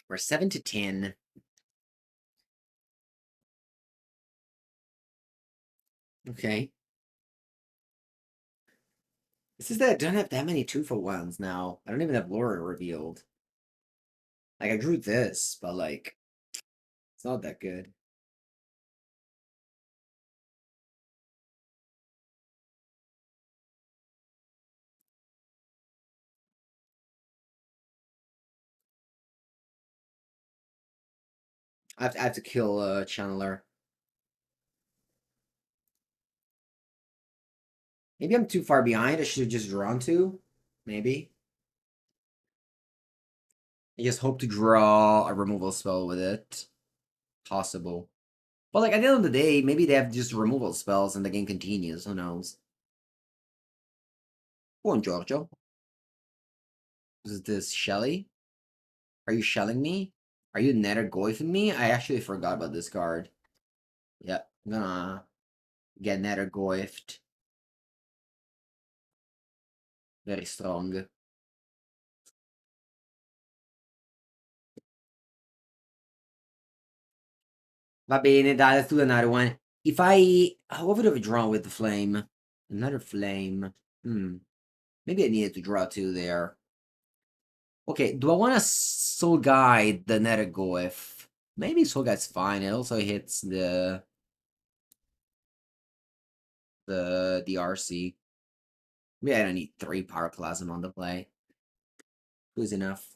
A: We're 7 to 10. Okay. This is that I don't have that many 2-for-1s now. I don't even have Laura revealed. Like, I drew this, but like, it's not that good. I have to kill Channeler. Maybe I'm too far behind. I should have just drawn two. Maybe. I just hope to draw a removal spell with it. Possible. But like at the end of the day, maybe they have just removal spells and the game continues. Who knows? Buongiorno. Is this Shelly? Are you shelling me? Are you nether goifing me? I actually forgot about this card. Yep, I'm gonna get nether goifed. Very strong. Va bene, dai, let's do another one. If I... what would I have drawn with the flame? Another flame. Maybe I needed to draw two there. Okay, do I want to Soul Guide the nether goif? Maybe Soul Guide's fine. It also hits the RC. Maybe I don't need 3 Pyroclasm on the play. Who's enough?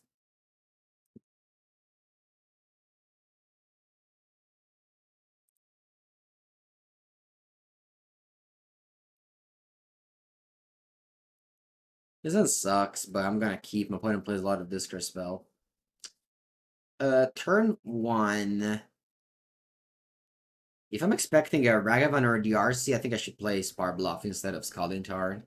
A: This one sucks, but I'm gonna keep. My opponent plays a lot of Discard Spell. Turn 1. If I'm expecting a Ragavan or a DRC, I think I should play Spirebluff instead of Scalding Tarn.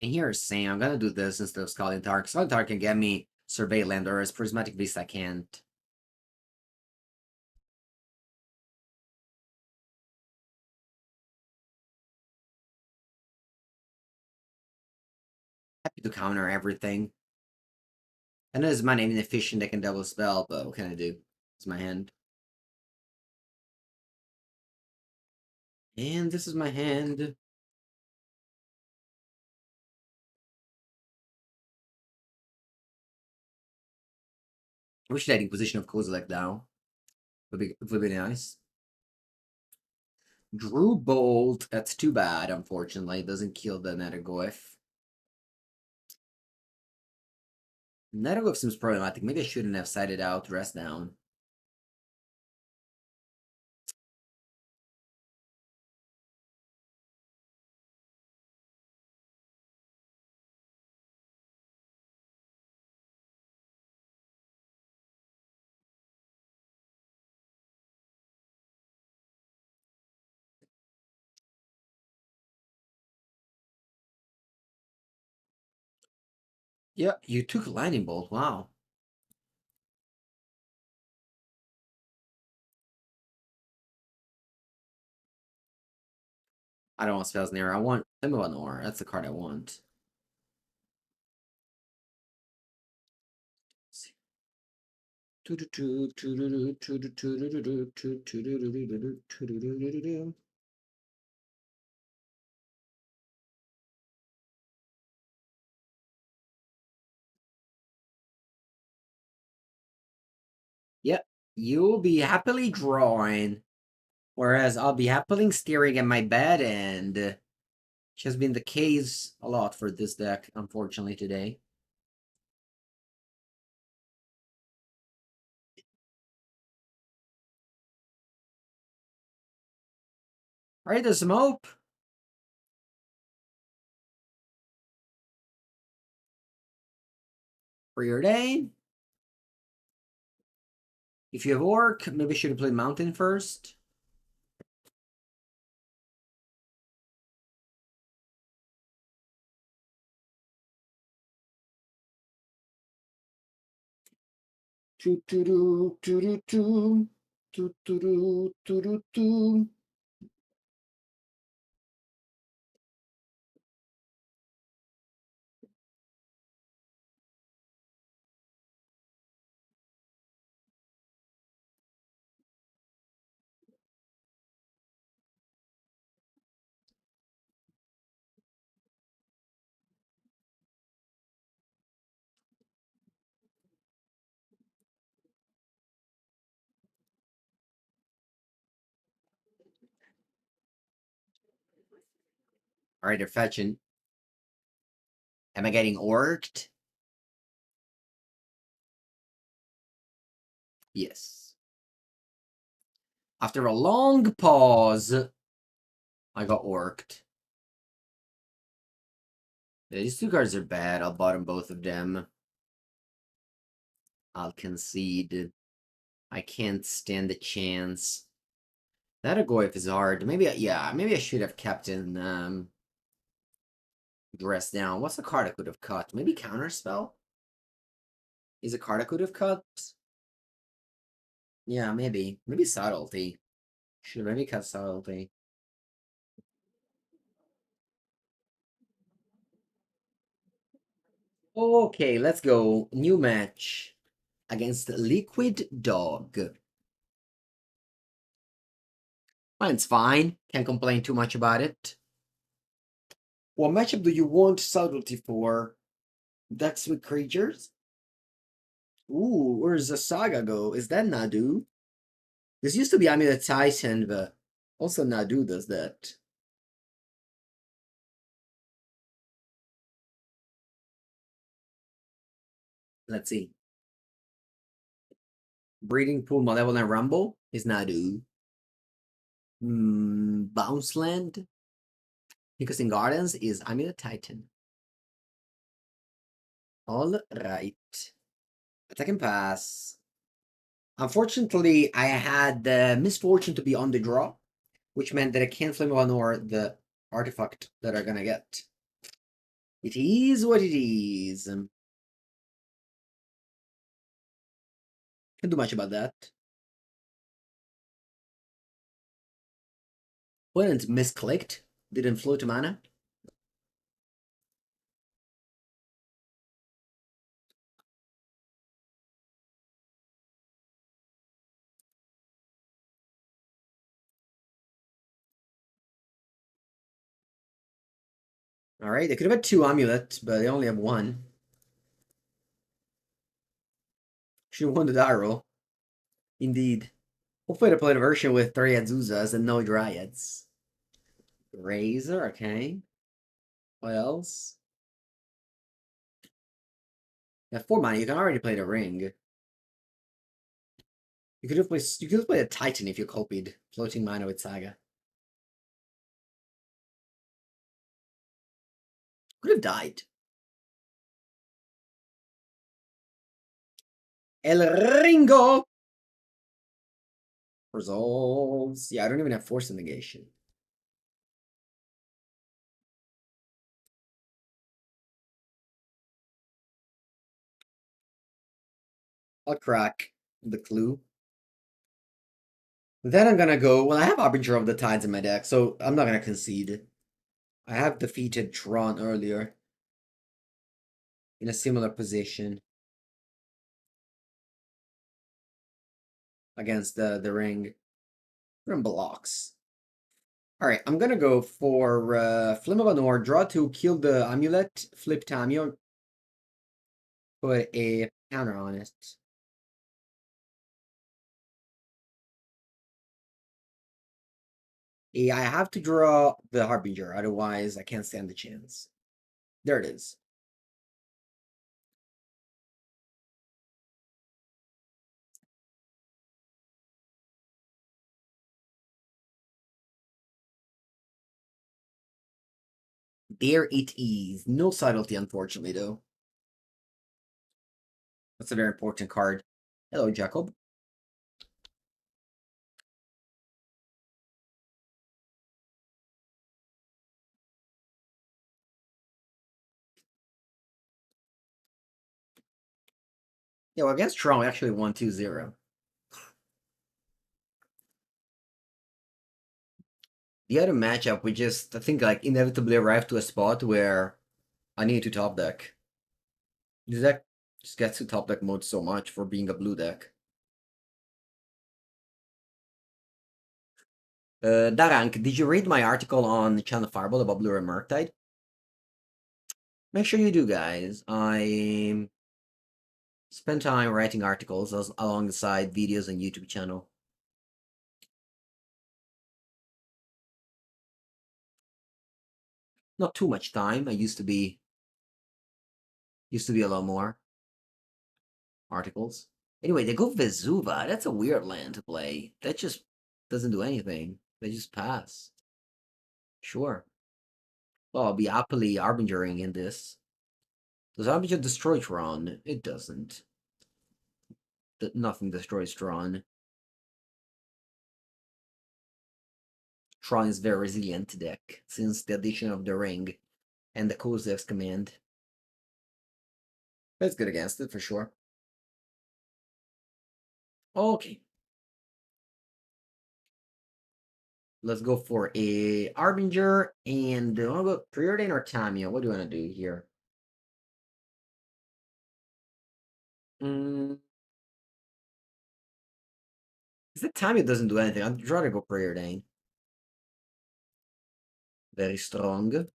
A: And here's saying I'm gonna do this instead of Scalding Tarn. Scalding Tarn can get me Survey Land, whereas Prismatic Vista can't. Happy to counter everything. I know this is my name inefficient, I can double spell, but what can I do? It's my hand. And this is my hand. I wish I had Inquisition of Kozilek now. Would be nice. Drew Bolt. That's too bad, unfortunately. It doesn't kill the Nethergoyf. Nethergoyf seems problematic. Maybe I shouldn't have sided out, rest down. Yeah, you took Lightning Bolt. Wow. I don't want Spell Snare. I want Flame of Anor. That's the card I want. Yep, you'll be happily drawing, whereas I'll be happily staring at my bed, and which has been the case a lot for this deck, unfortunately, today. Alright, there's some hope. Preordain. If you have Orc, maybe I should have played Mountain first. Alright, they're fetching. Am I getting orked? Yes. After a long pause, I got orked. Yeah, these two cards are bad. I'll bottom both of them. I'll concede. I can't stand a chance. That Agoyf is hard. Maybe, yeah, maybe I should have kept in dress down. What's the card I could have cut? Maybe Counterspell? Is a card I could have cut? Yeah, maybe. Maybe Subtlety. Should have maybe cut Subtlety. Okay, let's go. New match against Liquid Dog. Mine's fine. Can't complain too much about it. What matchup do you want Subtlety for? Decks with creatures? Ooh, where's the Saga go? Is that Nadu? This used to be Amulet Titan, but also Nadu does that. Let's see. Breeding Pool Malevolent Rumble is Nadu. Bounce Land? Because in Gardens is Amulet Titan. All right. Attack and pass. Unfortunately, I had the misfortune to be on the draw, which meant that I can't Flame of Anor the artifact that I'm gonna get. It is what it is. Can't do much about that. Opponent misclicked. Didn't float to mana. Alright, they could have had 2 amulets, but they only have 1. Should have won the die roll. Indeed. Hopefully they played a version with 3 Azuzas and no Dryads. Razor, okay. What else? Yeah, 4 mana, you can already play the ring. You could have played a Titan if you copied floating mana with Saga. Could have died. El Ringo! Resolves. Yeah, I don't even have Force of Negation. I'll crack the clue. Then I'm gonna go. Well, I have Harbinger of the Tides in my deck, so I'm not gonna concede. I have defeated Tron earlier in a similar position against the ring. From blocks. Alright, I'm gonna go for Flame of Anor, draw 2, kill the Amulet, flip Tamiyo, put a counter on it. Yeah, I have to draw the Harbinger, otherwise I can't stand the chance. There it is. There it is. No subtlety, unfortunately, though. That's a very important card. Hello, Jacob. Yeah, well, against Tron, we actually won 2-0. The other matchup, we just, I think, like, inevitably arrived to a spot where I need to top deck. This deck just gets to top deck mode so much for being a blue deck. Darank, did you read my article on Channel Fireball about Blue and Murktide? Make sure you do, guys. I spend time writing articles alongside videos on YouTube channel. Not too much time. I used to be a lot more articles. Anyway, they go Vesuva. That's a weird land to play. That just doesn't do anything. They just pass. Sure. Well, I'll be happily Harbingering in this. Does Harbinger destroy Tron? It doesn't. Nothing destroys Tron. Tron is very resilient deck since the addition of the ring and the Kozev's command. That's good against it for sure. Okay. Let's go for a Harbinger and I want to go Preordain or Tamiyo. What do you want to do here? Is it Tamiyo doesn't do anything? I'd rather go Preordain. Very strong.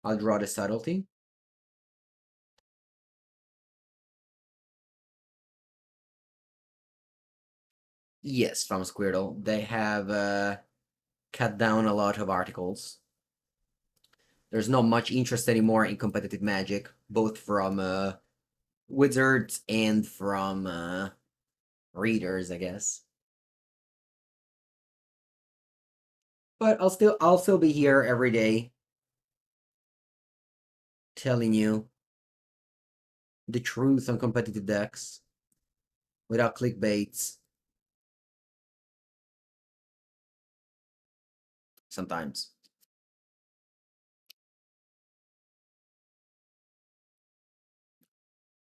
A: I'll draw the Subtlety. Yes, from Squirtle. They have cut down a lot of articles. There's not much interest anymore in competitive Magic, both from Wizards and from readers, I guess. But I'll still be here every day telling you the truth on competitive decks without clickbaits. Sometimes.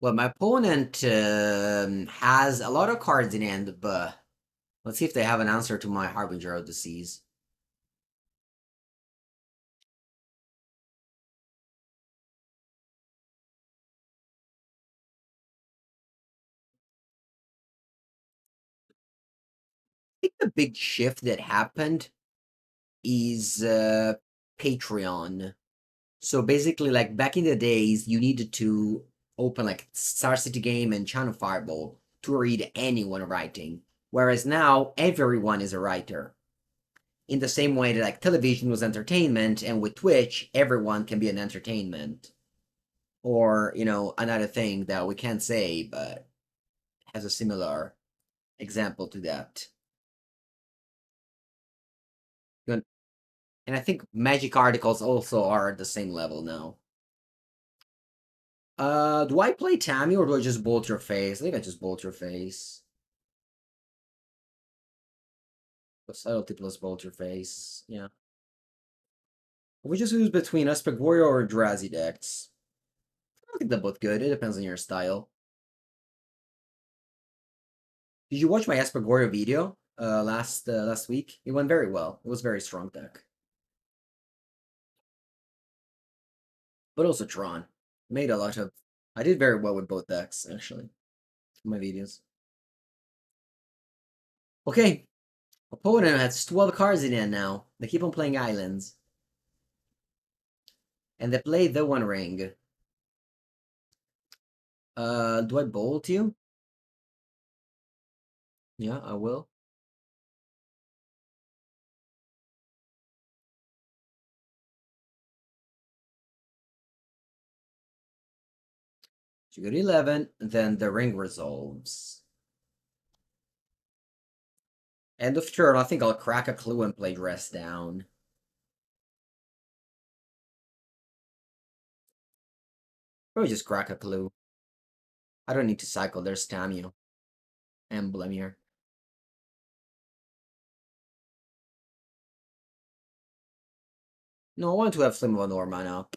A: Well, my opponent has a lot of cards in hand, but let's see if they have an answer to my Harbinger of the Seas. I think the big shift that happened is Patreon. So basically, like back in the days, you needed to open like Star City Game and Channel Fireball to read anyone writing. Whereas now, everyone is a writer. In the same way that like television was entertainment, and with Twitch, everyone can be an entertainment. Or, you know, another thing that we can't say, but has a similar example to that. And I think Magic articles also are at the same level now. Do I play Tammy or do I just bolt your face? I think I just bolt your face. Subtlety plus bolt your face. Yeah. We just use between Aspect Warrior or Drazi decks. I think they're both good. It depends on your style. Did you watch my Aspect Warrior video last week? It went very well. It was a very strong deck. But also Tron. Made a lot of. I did very well with both decks, actually. In my videos. Okay. Opponent has 12 cards in hand now. They keep on playing islands. And they play the One Ring. Do I bolt you? Yeah, I will. So you go to 11, then the ring resolves. End of turn, I think I'll crack a clue and play dress down. Probably just crack a clue. I don't need to cycle, there's Tamiyo. Emblem here. No, I want to have Flame of Anor mana.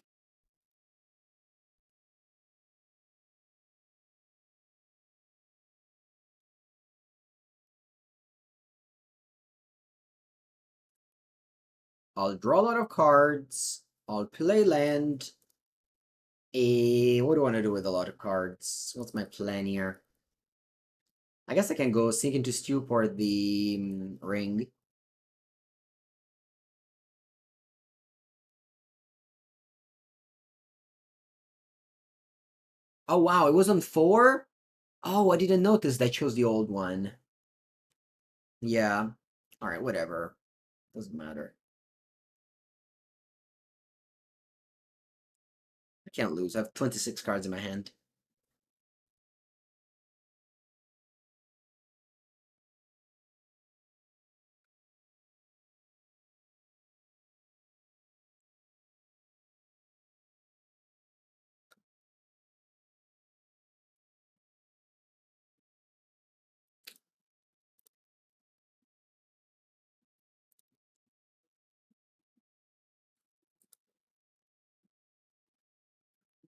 A: I'll draw a lot of cards. I'll play land. What do I want to do with a lot of cards? What's my plan here? I guess I can go sink into Stupor the ring. Oh wow, it was on 4? Oh, I didn't notice that chose the old one. Yeah. Alright, whatever. Doesn't matter. Can't lose. I have 26 cards in my hand.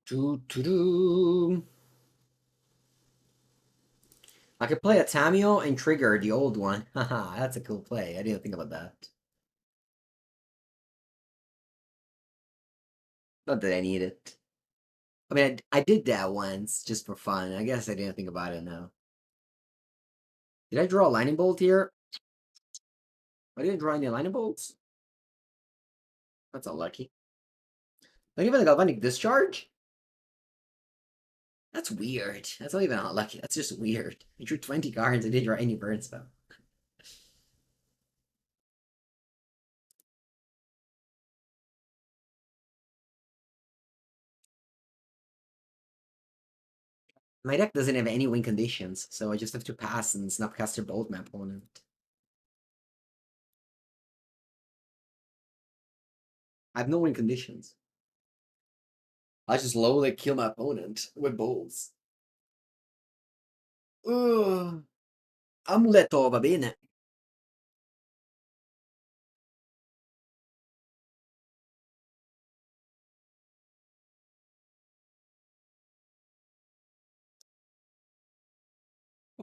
A: Doo-doo-doo. I could play a Tamiyo and trigger the old one. Haha, that's a cool play. I didn't think about that. Not that I need it. I mean, I did that once just for fun. I guess I didn't think about it now. Did I draw a lightning bolt here? I didn't draw any lightning bolts. That's unlucky. Not even a Galvanic Discharge? That's weird. That's not even unlucky. That's just weird. I drew 20 cards and didn't draw any burn spell. My deck doesn't have any win conditions, so I just have to pass and Snapcaster Bolt my opponent. I have no win conditions. I just slowly kill my opponent with bolts. Amuleto, va bene.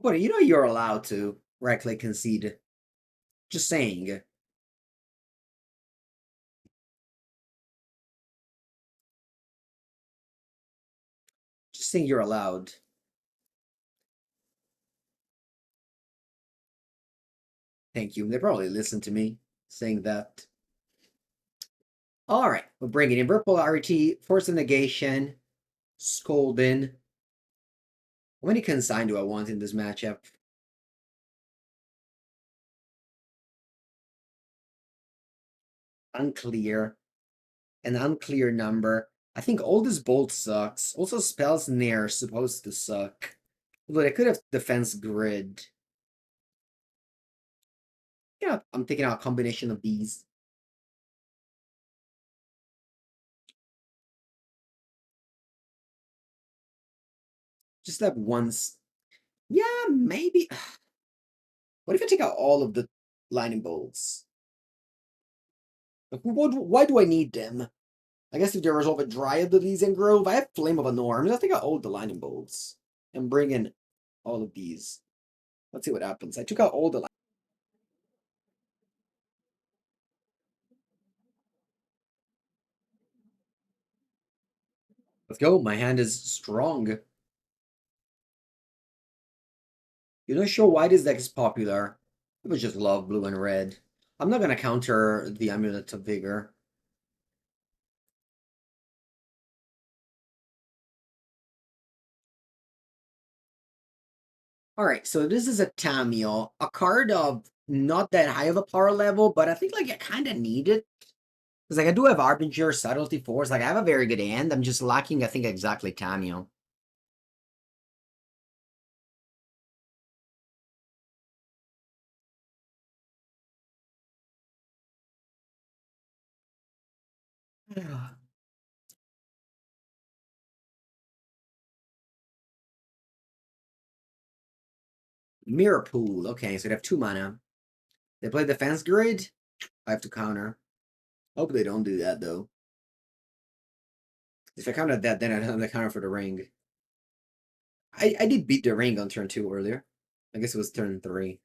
A: But you know you're allowed to right-click concede. Just saying. Just saying you're allowed. Thank you. They probably listen to me saying that. All right, we're bringing Invert Polarity, Force of Negation, Scolding. How many consign do I want in this matchup? Unclear. An unclear number. I think Oldest Bolt sucks. Also, Spell Snare is supposed to suck. Although I could have Defense Grid. Yeah, I'm thinking out a combination of these. Just that once. Yeah, maybe. What if I take out all of the lightning bolts? Like, why do I need them? I guess if they resolve a Dryad of these in Grove, I have Flame of Anor. I'm just take out all the lightning bolts and bring in all of these. Let's see what happens. I took out all the. Let's go. My hand is strong. You're not sure why this deck is popular. People just love blue and red. I'm not gonna counter the Amulet of Vigor. Alright, so this is a Tamiyo, a card of not that high of a power level, but I think like I kinda need it. Because like I do have Harbinger, Subtlety, Force, like I have a very good hand. I'm just lacking, I think, exactly Tamiyo. Mirror Pool. Okay, so they have 2 mana. They play Defense Grid. I have to counter. Hope they don't do that though. If I counter that, then I don't have the counter for the ring. I did beat the ring on turn 2 earlier. I guess it was turn 3.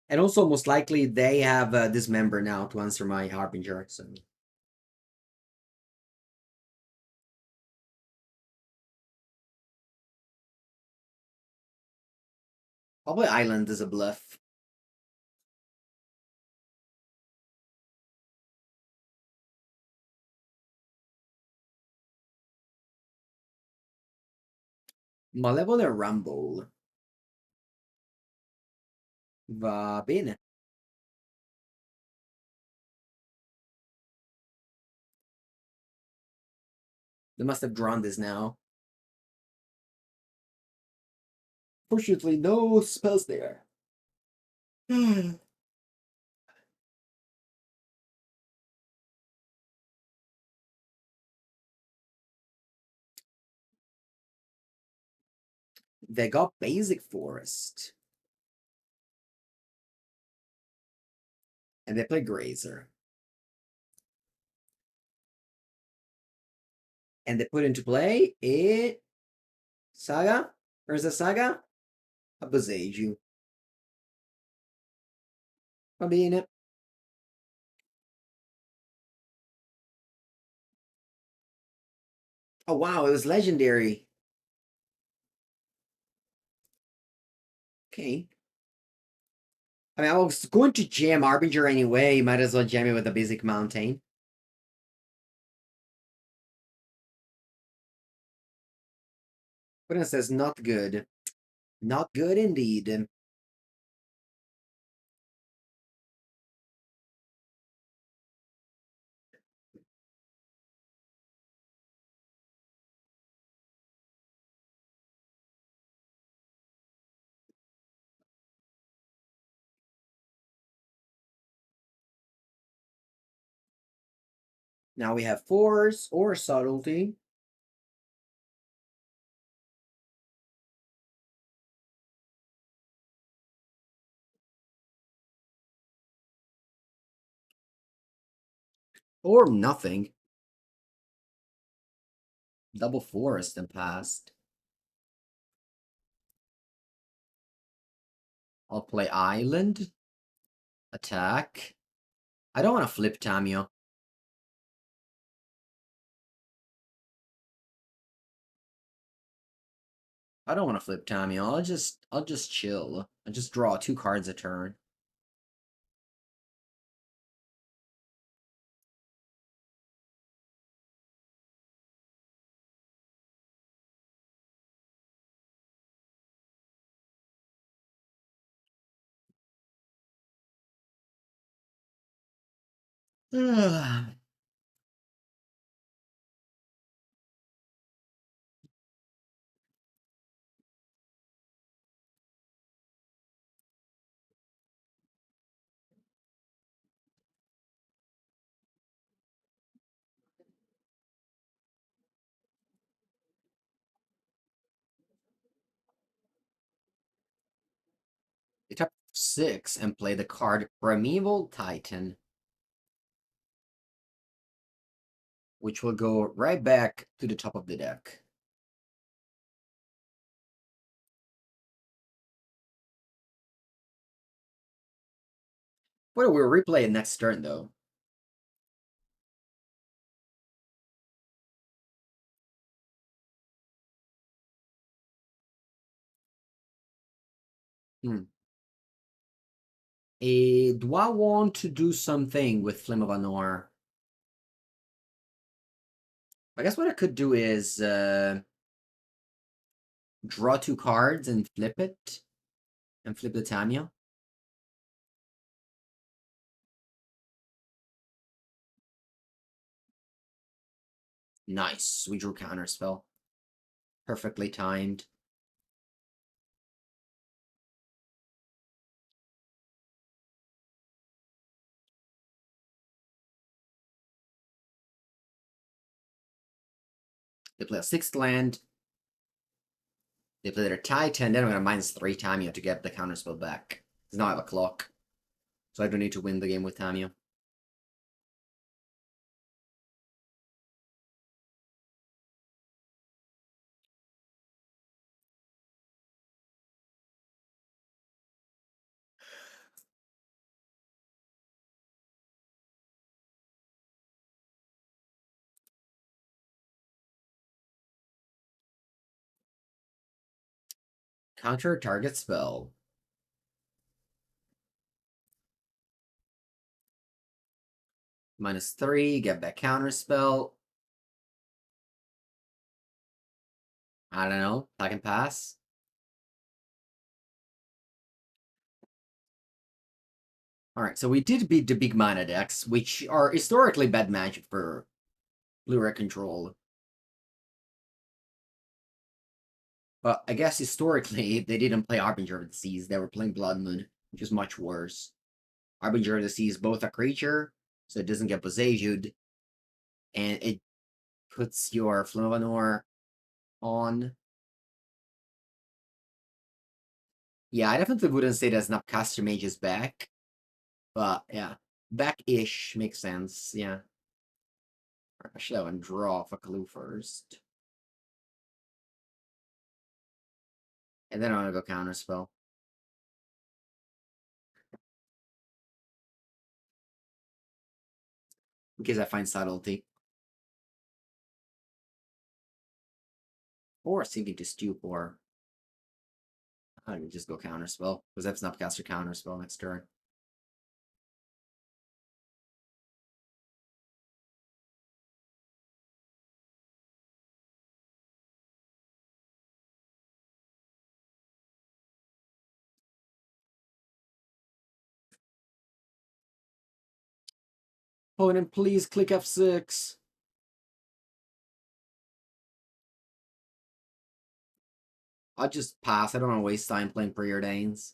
A: And also, most likely, they have this member now to answer my Harbinger. So probably Island is a bluff. Malevolent Rumble. Va bene. They must have drawn this now. Fortunately, no spells there. They got basic forest. And they play Grazer. And they put into play a Saga? Or is it Saga? A Boseiju. Va bene. Oh wow, it was legendary. Okay. I mean, I was going to jam Harbinger anyway. Might as well jam it with a basic mountain. But it says not good. Not good indeed. Now we have Force or Subtlety. Or nothing. Double Forest and passed. I'll play Island. Attack. I don't want to flip Tamiyo. I don't want to flip Tamiyo. I'll just chill. I'll just draw 2 cards a turn. They tap 6 and play the card Primeval Titan, which will go right back to the top of the deck. But we'll replay it next turn, though. Do I want to do something with Flame of Anor? I guess what I could do is draw 2 cards and flip it. And flip the Tamiyo. Nice. We drew Counterspell. Perfectly timed. They play a 6th land. They play their Titan, then I'm going to -3 Tamiyo to get the Counterspell back. Because now I have a clock. So I don't need to win the game with Tamiyo. Counter target spell. -3, get back Counterspell. I don't know. I can pass. Alright, so we did beat the big mana decks, which are historically bad magic for blue red control. I guess historically, they didn't play Harbinger of the Seas. They were playing Blood Moon, which is much worse. Harbinger of the Seas is both a creature, so it doesn't get possessed, and it puts your Flame of Anor on. Yeah, I definitely wouldn't say that Snapcaster Mage is back, but yeah, back-ish makes sense. Yeah, I should have a draw for clue first, and then I'm gonna go Counterspell in case I find Subtlety or Sinking to Stupor. I can just go Counterspell because that's Snapcaster Counterspell next turn. Opponent, please click F6. I'll just pass. I don't want to waste time playing Preordains.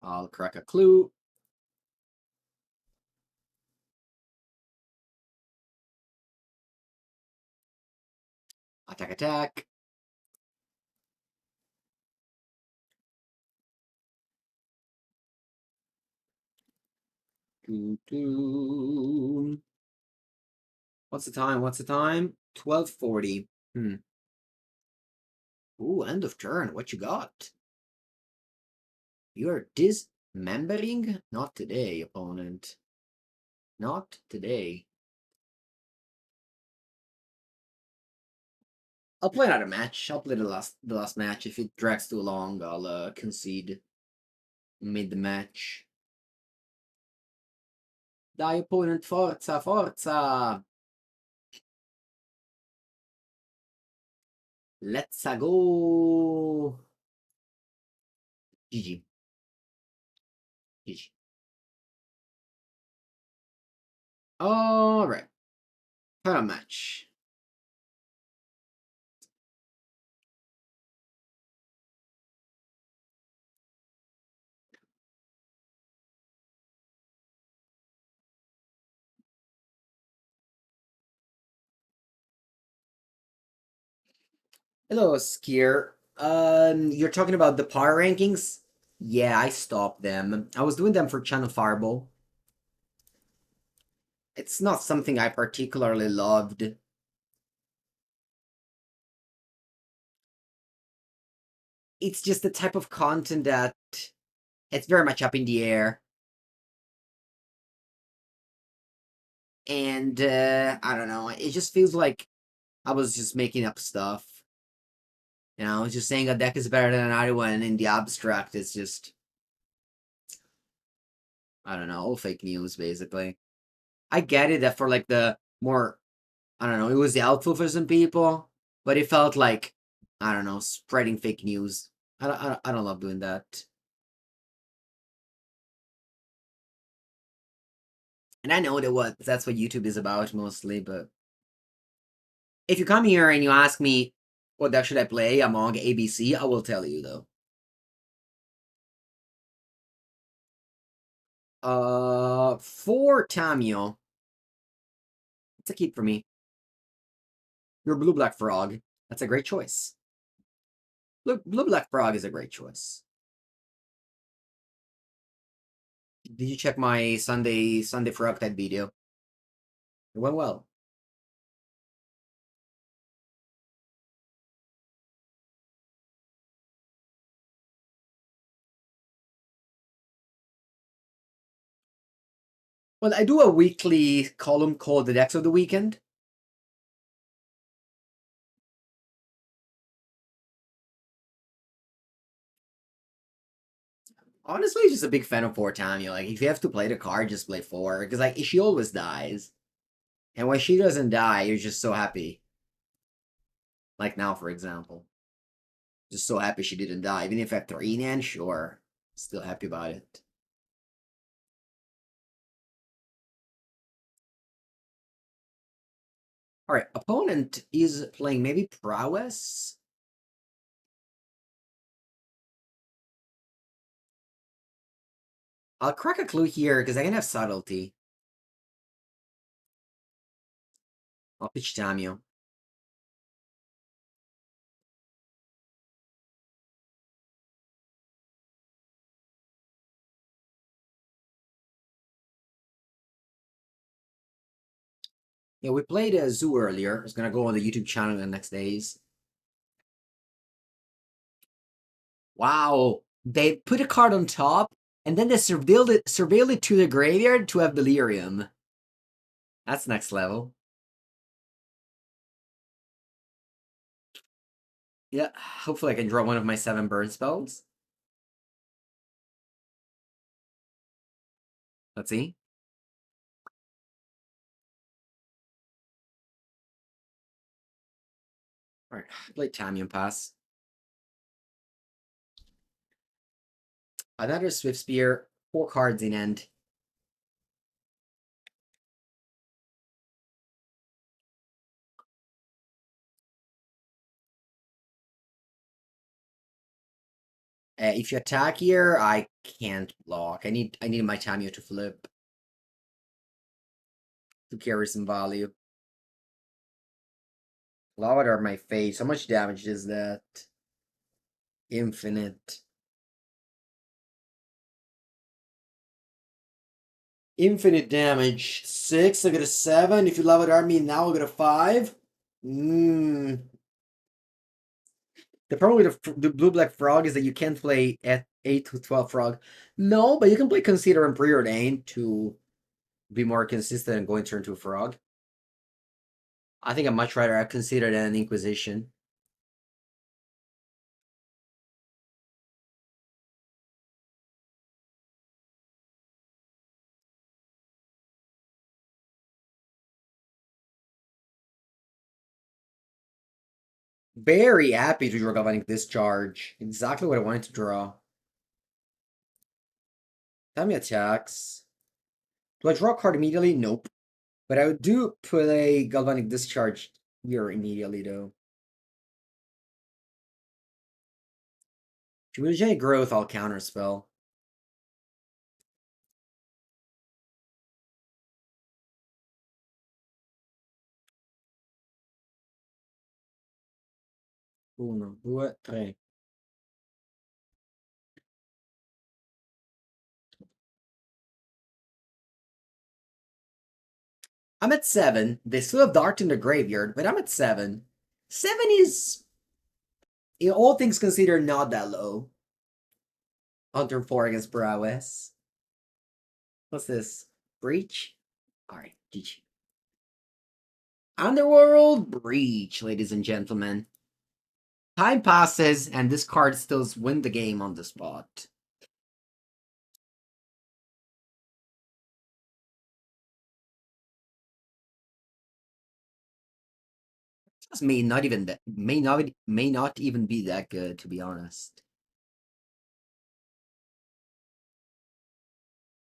A: I'll crack a clue. Attack, attack. What's the time? What's the time? 12:40. Ooh, end of turn. What you got? You're dismembering? Not today, opponent. Not today. I'll play another match. I'll play the last match. If it drags too long, I'll concede mid match. Dai, opponent, forza, forza! Let's go! GG. GG. Alright. Final match. Hello, Skier. You're talking about the power rankings? Yeah, I stopped them. I was doing them for Channel Fireball. It's not something I particularly loved. It's just the type of content that it's very much up in the air. And I don't know, it just feels like I was just making up stuff. You know, just saying a deck is better than another one in the abstract is just, I don't know, all fake news basically. I get it that for like the more, I don't know, it was helpful for some people, but it felt like, I don't know, spreading fake news. I don't love doing that. And I know that's what YouTube is about mostly, but if you come here and you ask me what deck should I play among ABC, I will tell you though. For Tamiyo, it's a keep for me. Your blue black frog. That's a great choice. Blue black frog is a great choice. Did you check my Sunday Frog Tide video? It went well. Well, I do a weekly column called The Decks of the Weekend. Honestly, just a big fan of 4 Tamiyo. Like, if you have to play the card, just play 4. Because, like, she always dies. And when she doesn't die, you're just so happy. Like now, for example. Just so happy she didn't die. Even if at 3 Nan, sure. Still happy about it. Alright, opponent is playing maybe Prowess? I'll crack a clue here because I can have Subtlety. I'll pitch Tamiyo. Yeah, we played a Zoo earlier. It's gonna go on the YouTube channel in the next days. Wow, they put a card on top, and then they surveilled it to the graveyard to have Delirium. That's next level. Yeah, hopefully I can draw one of my 7 burn spells. Let's see. Alright, play Tamiyo pass. Another Swift Spear, 4 cards in end. If you attack here, I can't block. I need my Tamiyo to flip to carry some value. Lavadar my face. How much damage is that? Infinite. Infinite damage. 6, I get a 7. If you Lavadar me now, I get a 5. The problem with the blue-black frog is that you can't play at 8 to 12 frog. No, but you can play Consider and Preordain to be more consistent and going turn to a frog. I think I'd much rather have Consider than an Inquisition. Very happy to draw Galvanic Discharge. Exactly what I wanted to draw. Time attacks. Do I draw a card immediately? Nope. But I would do play Galvanic Discharge here immediately, though. If you lose any growth, I'll counterspell. Uno, due, tre. I'm at 7. They still have Dart in the graveyard, but I'm at 7. 7 is, in all things considered, not that low. On turn 4 against Prowess. What's this? Breach? Alright, GG. Underworld Breach, ladies and gentlemen. Time passes, and this card still wins the game on the spot. This may not even be that good, to be honest.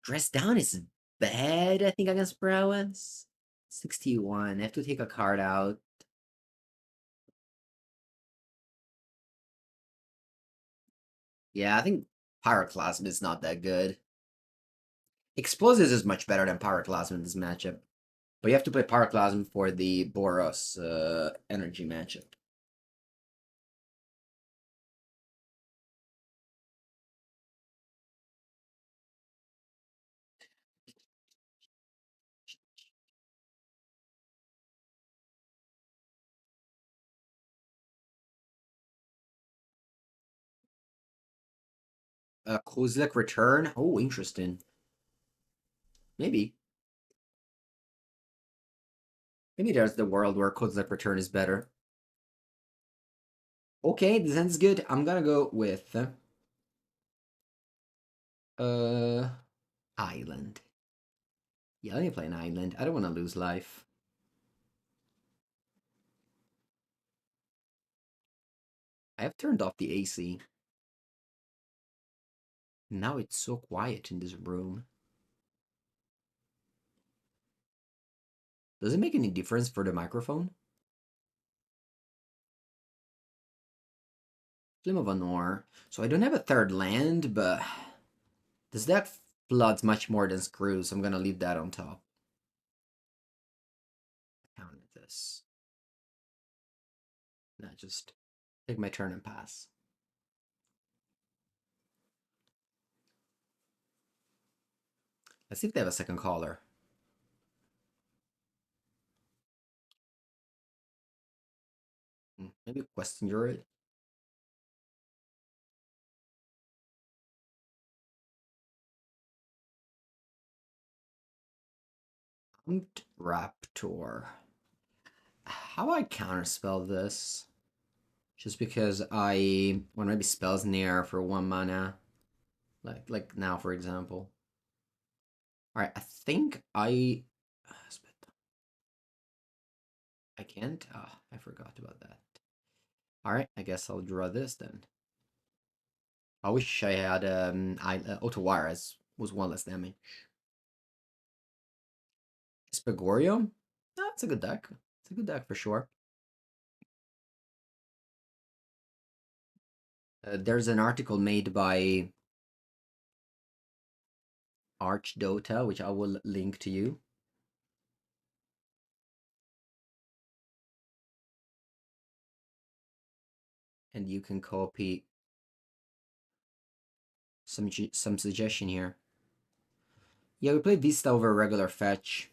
A: Dress down is bad, I think, against Prowess. 61. I have to take a card out. Yeah, I think Pyroclasm is not that good. Explosives is much better than Pyroclasm in this matchup. But you have to play Pyroclasm for the Boros energy matchup. Kozilek Return? Oh, interesting. Maybe. Maybe there's the world where Kozilek Return is better. Okay, this ends good. I'm gonna go with Island. Yeah, let me play an island. I don't want to lose life. I have turned off the AC. Now it's so quiet in this room. Does it make any difference for the microphone? Flame of Anor. So I don't have a third land, but this deck floods much more than screws, so I'm gonna leave that on top. Counter this. Nah, just take my turn and pass. Let's see if they have a second caller. Maybe question it. Raptor. How I counterspell this? Just because I want maybe Spell Snare for 1 mana. Like now, for example. Alright, I think I can't? Ah, I forgot about that. Alright, I guess I'll draw this then. I wish I had Otawara was 1 less damage. Spagorio? That's a good deck. It's a good deck for sure. There's an article made by Archdota, which I will link to you. And you can copy some suggestion here. Yeah, we play Vista over regular fetch.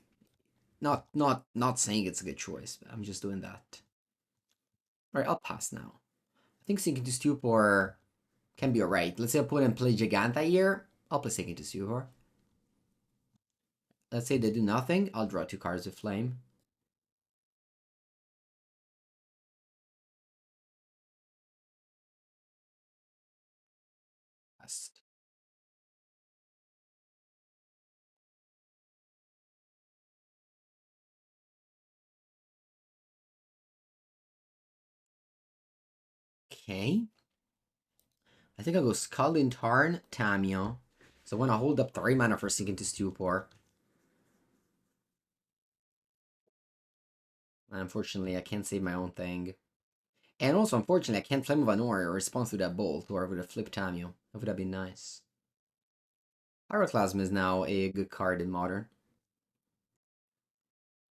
A: Not saying it's a good choice, but I'm just doing that. Alright, I'll pass now. I think Sinking to Stupor can be alright. Let's say opponent play Giganta here. I'll play Sinking to Stupor. Let's say they do nothing. I'll draw 2 cards with Flame. Best. Okay. I think I'll go Scalding Tarn, Tamiyo. So I want to hold up 3 mana for Sinking to Stupor. Unfortunately, I can't save my own thing. And also, unfortunately, I can't Flame of Anor in response to that bolt, or I would have flipped Tamiyo. That would have been nice. Pyroclasm is now a good card in Modern.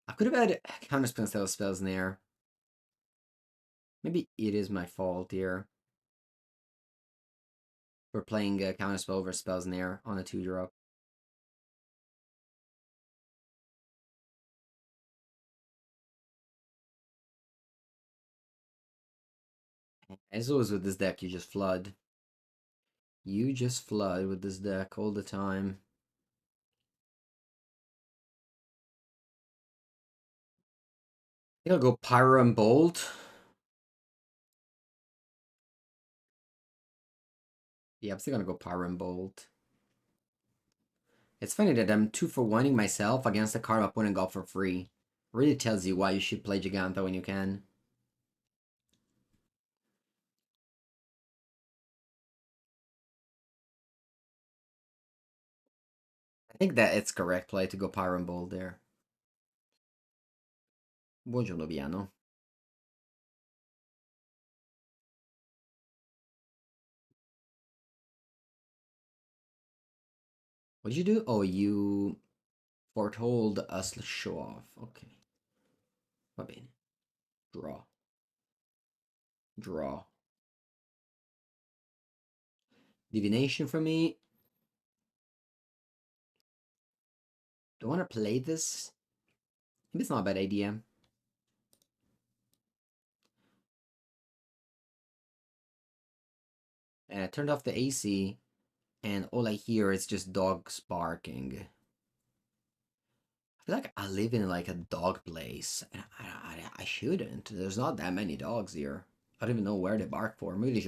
A: I could have had Counterspell instead of Spell Snare. Maybe it is my fault here. For playing Counterspell over Spell Snare on a 2-drop. As always with this deck, you just flood. You just flood with this deck all the time. I think I'll go Pyro and Bolt. Yeah, I'm still gonna go Pyro and Bolt. It's funny that I'm 2-for-1ing myself against a card my opponent got for free. Really tells you why you should play Giganta when you can. I think that it's correct play to go Pyro and Bolt there. Buongiorno, Viano. What did you do? Oh, you foretold us to show off. Okay. Va bene. Draw. Draw. Divination for me. Do I want to play this? Maybe it's not a bad idea. And I turned off the AC, and all I hear is just dogs barking. I feel like I live in like a dog place, and I shouldn't. There's not that many dogs here. I don't even know where they bark for. Maybe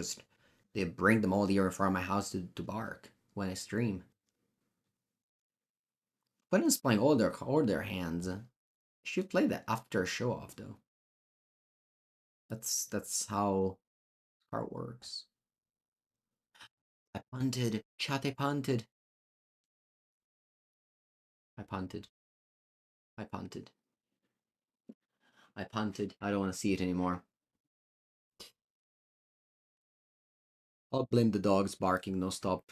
A: they bring them all here in front of my house to bark when I stream. But it's playing all their hands. I should play that after show off though. That's how how it works. I punted. Chat, I punted. I punted. I punted. I punted. I don't want to see it anymore. I'll blame the dogs barking no stop.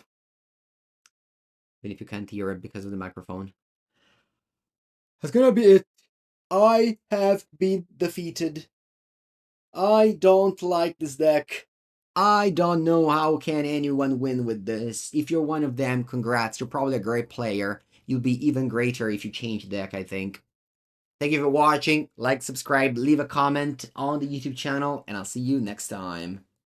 A: Even if you can't hear it because of the microphone. That's gonna be it. I have been defeated. I don't like this deck. I don't know how can anyone win with this. If you're one of them, congrats. You're probably a great player. You'll be even greater if you change the deck, I think. Thank you for watching. Like, subscribe, leave a comment on the YouTube channel, and I'll see you next time.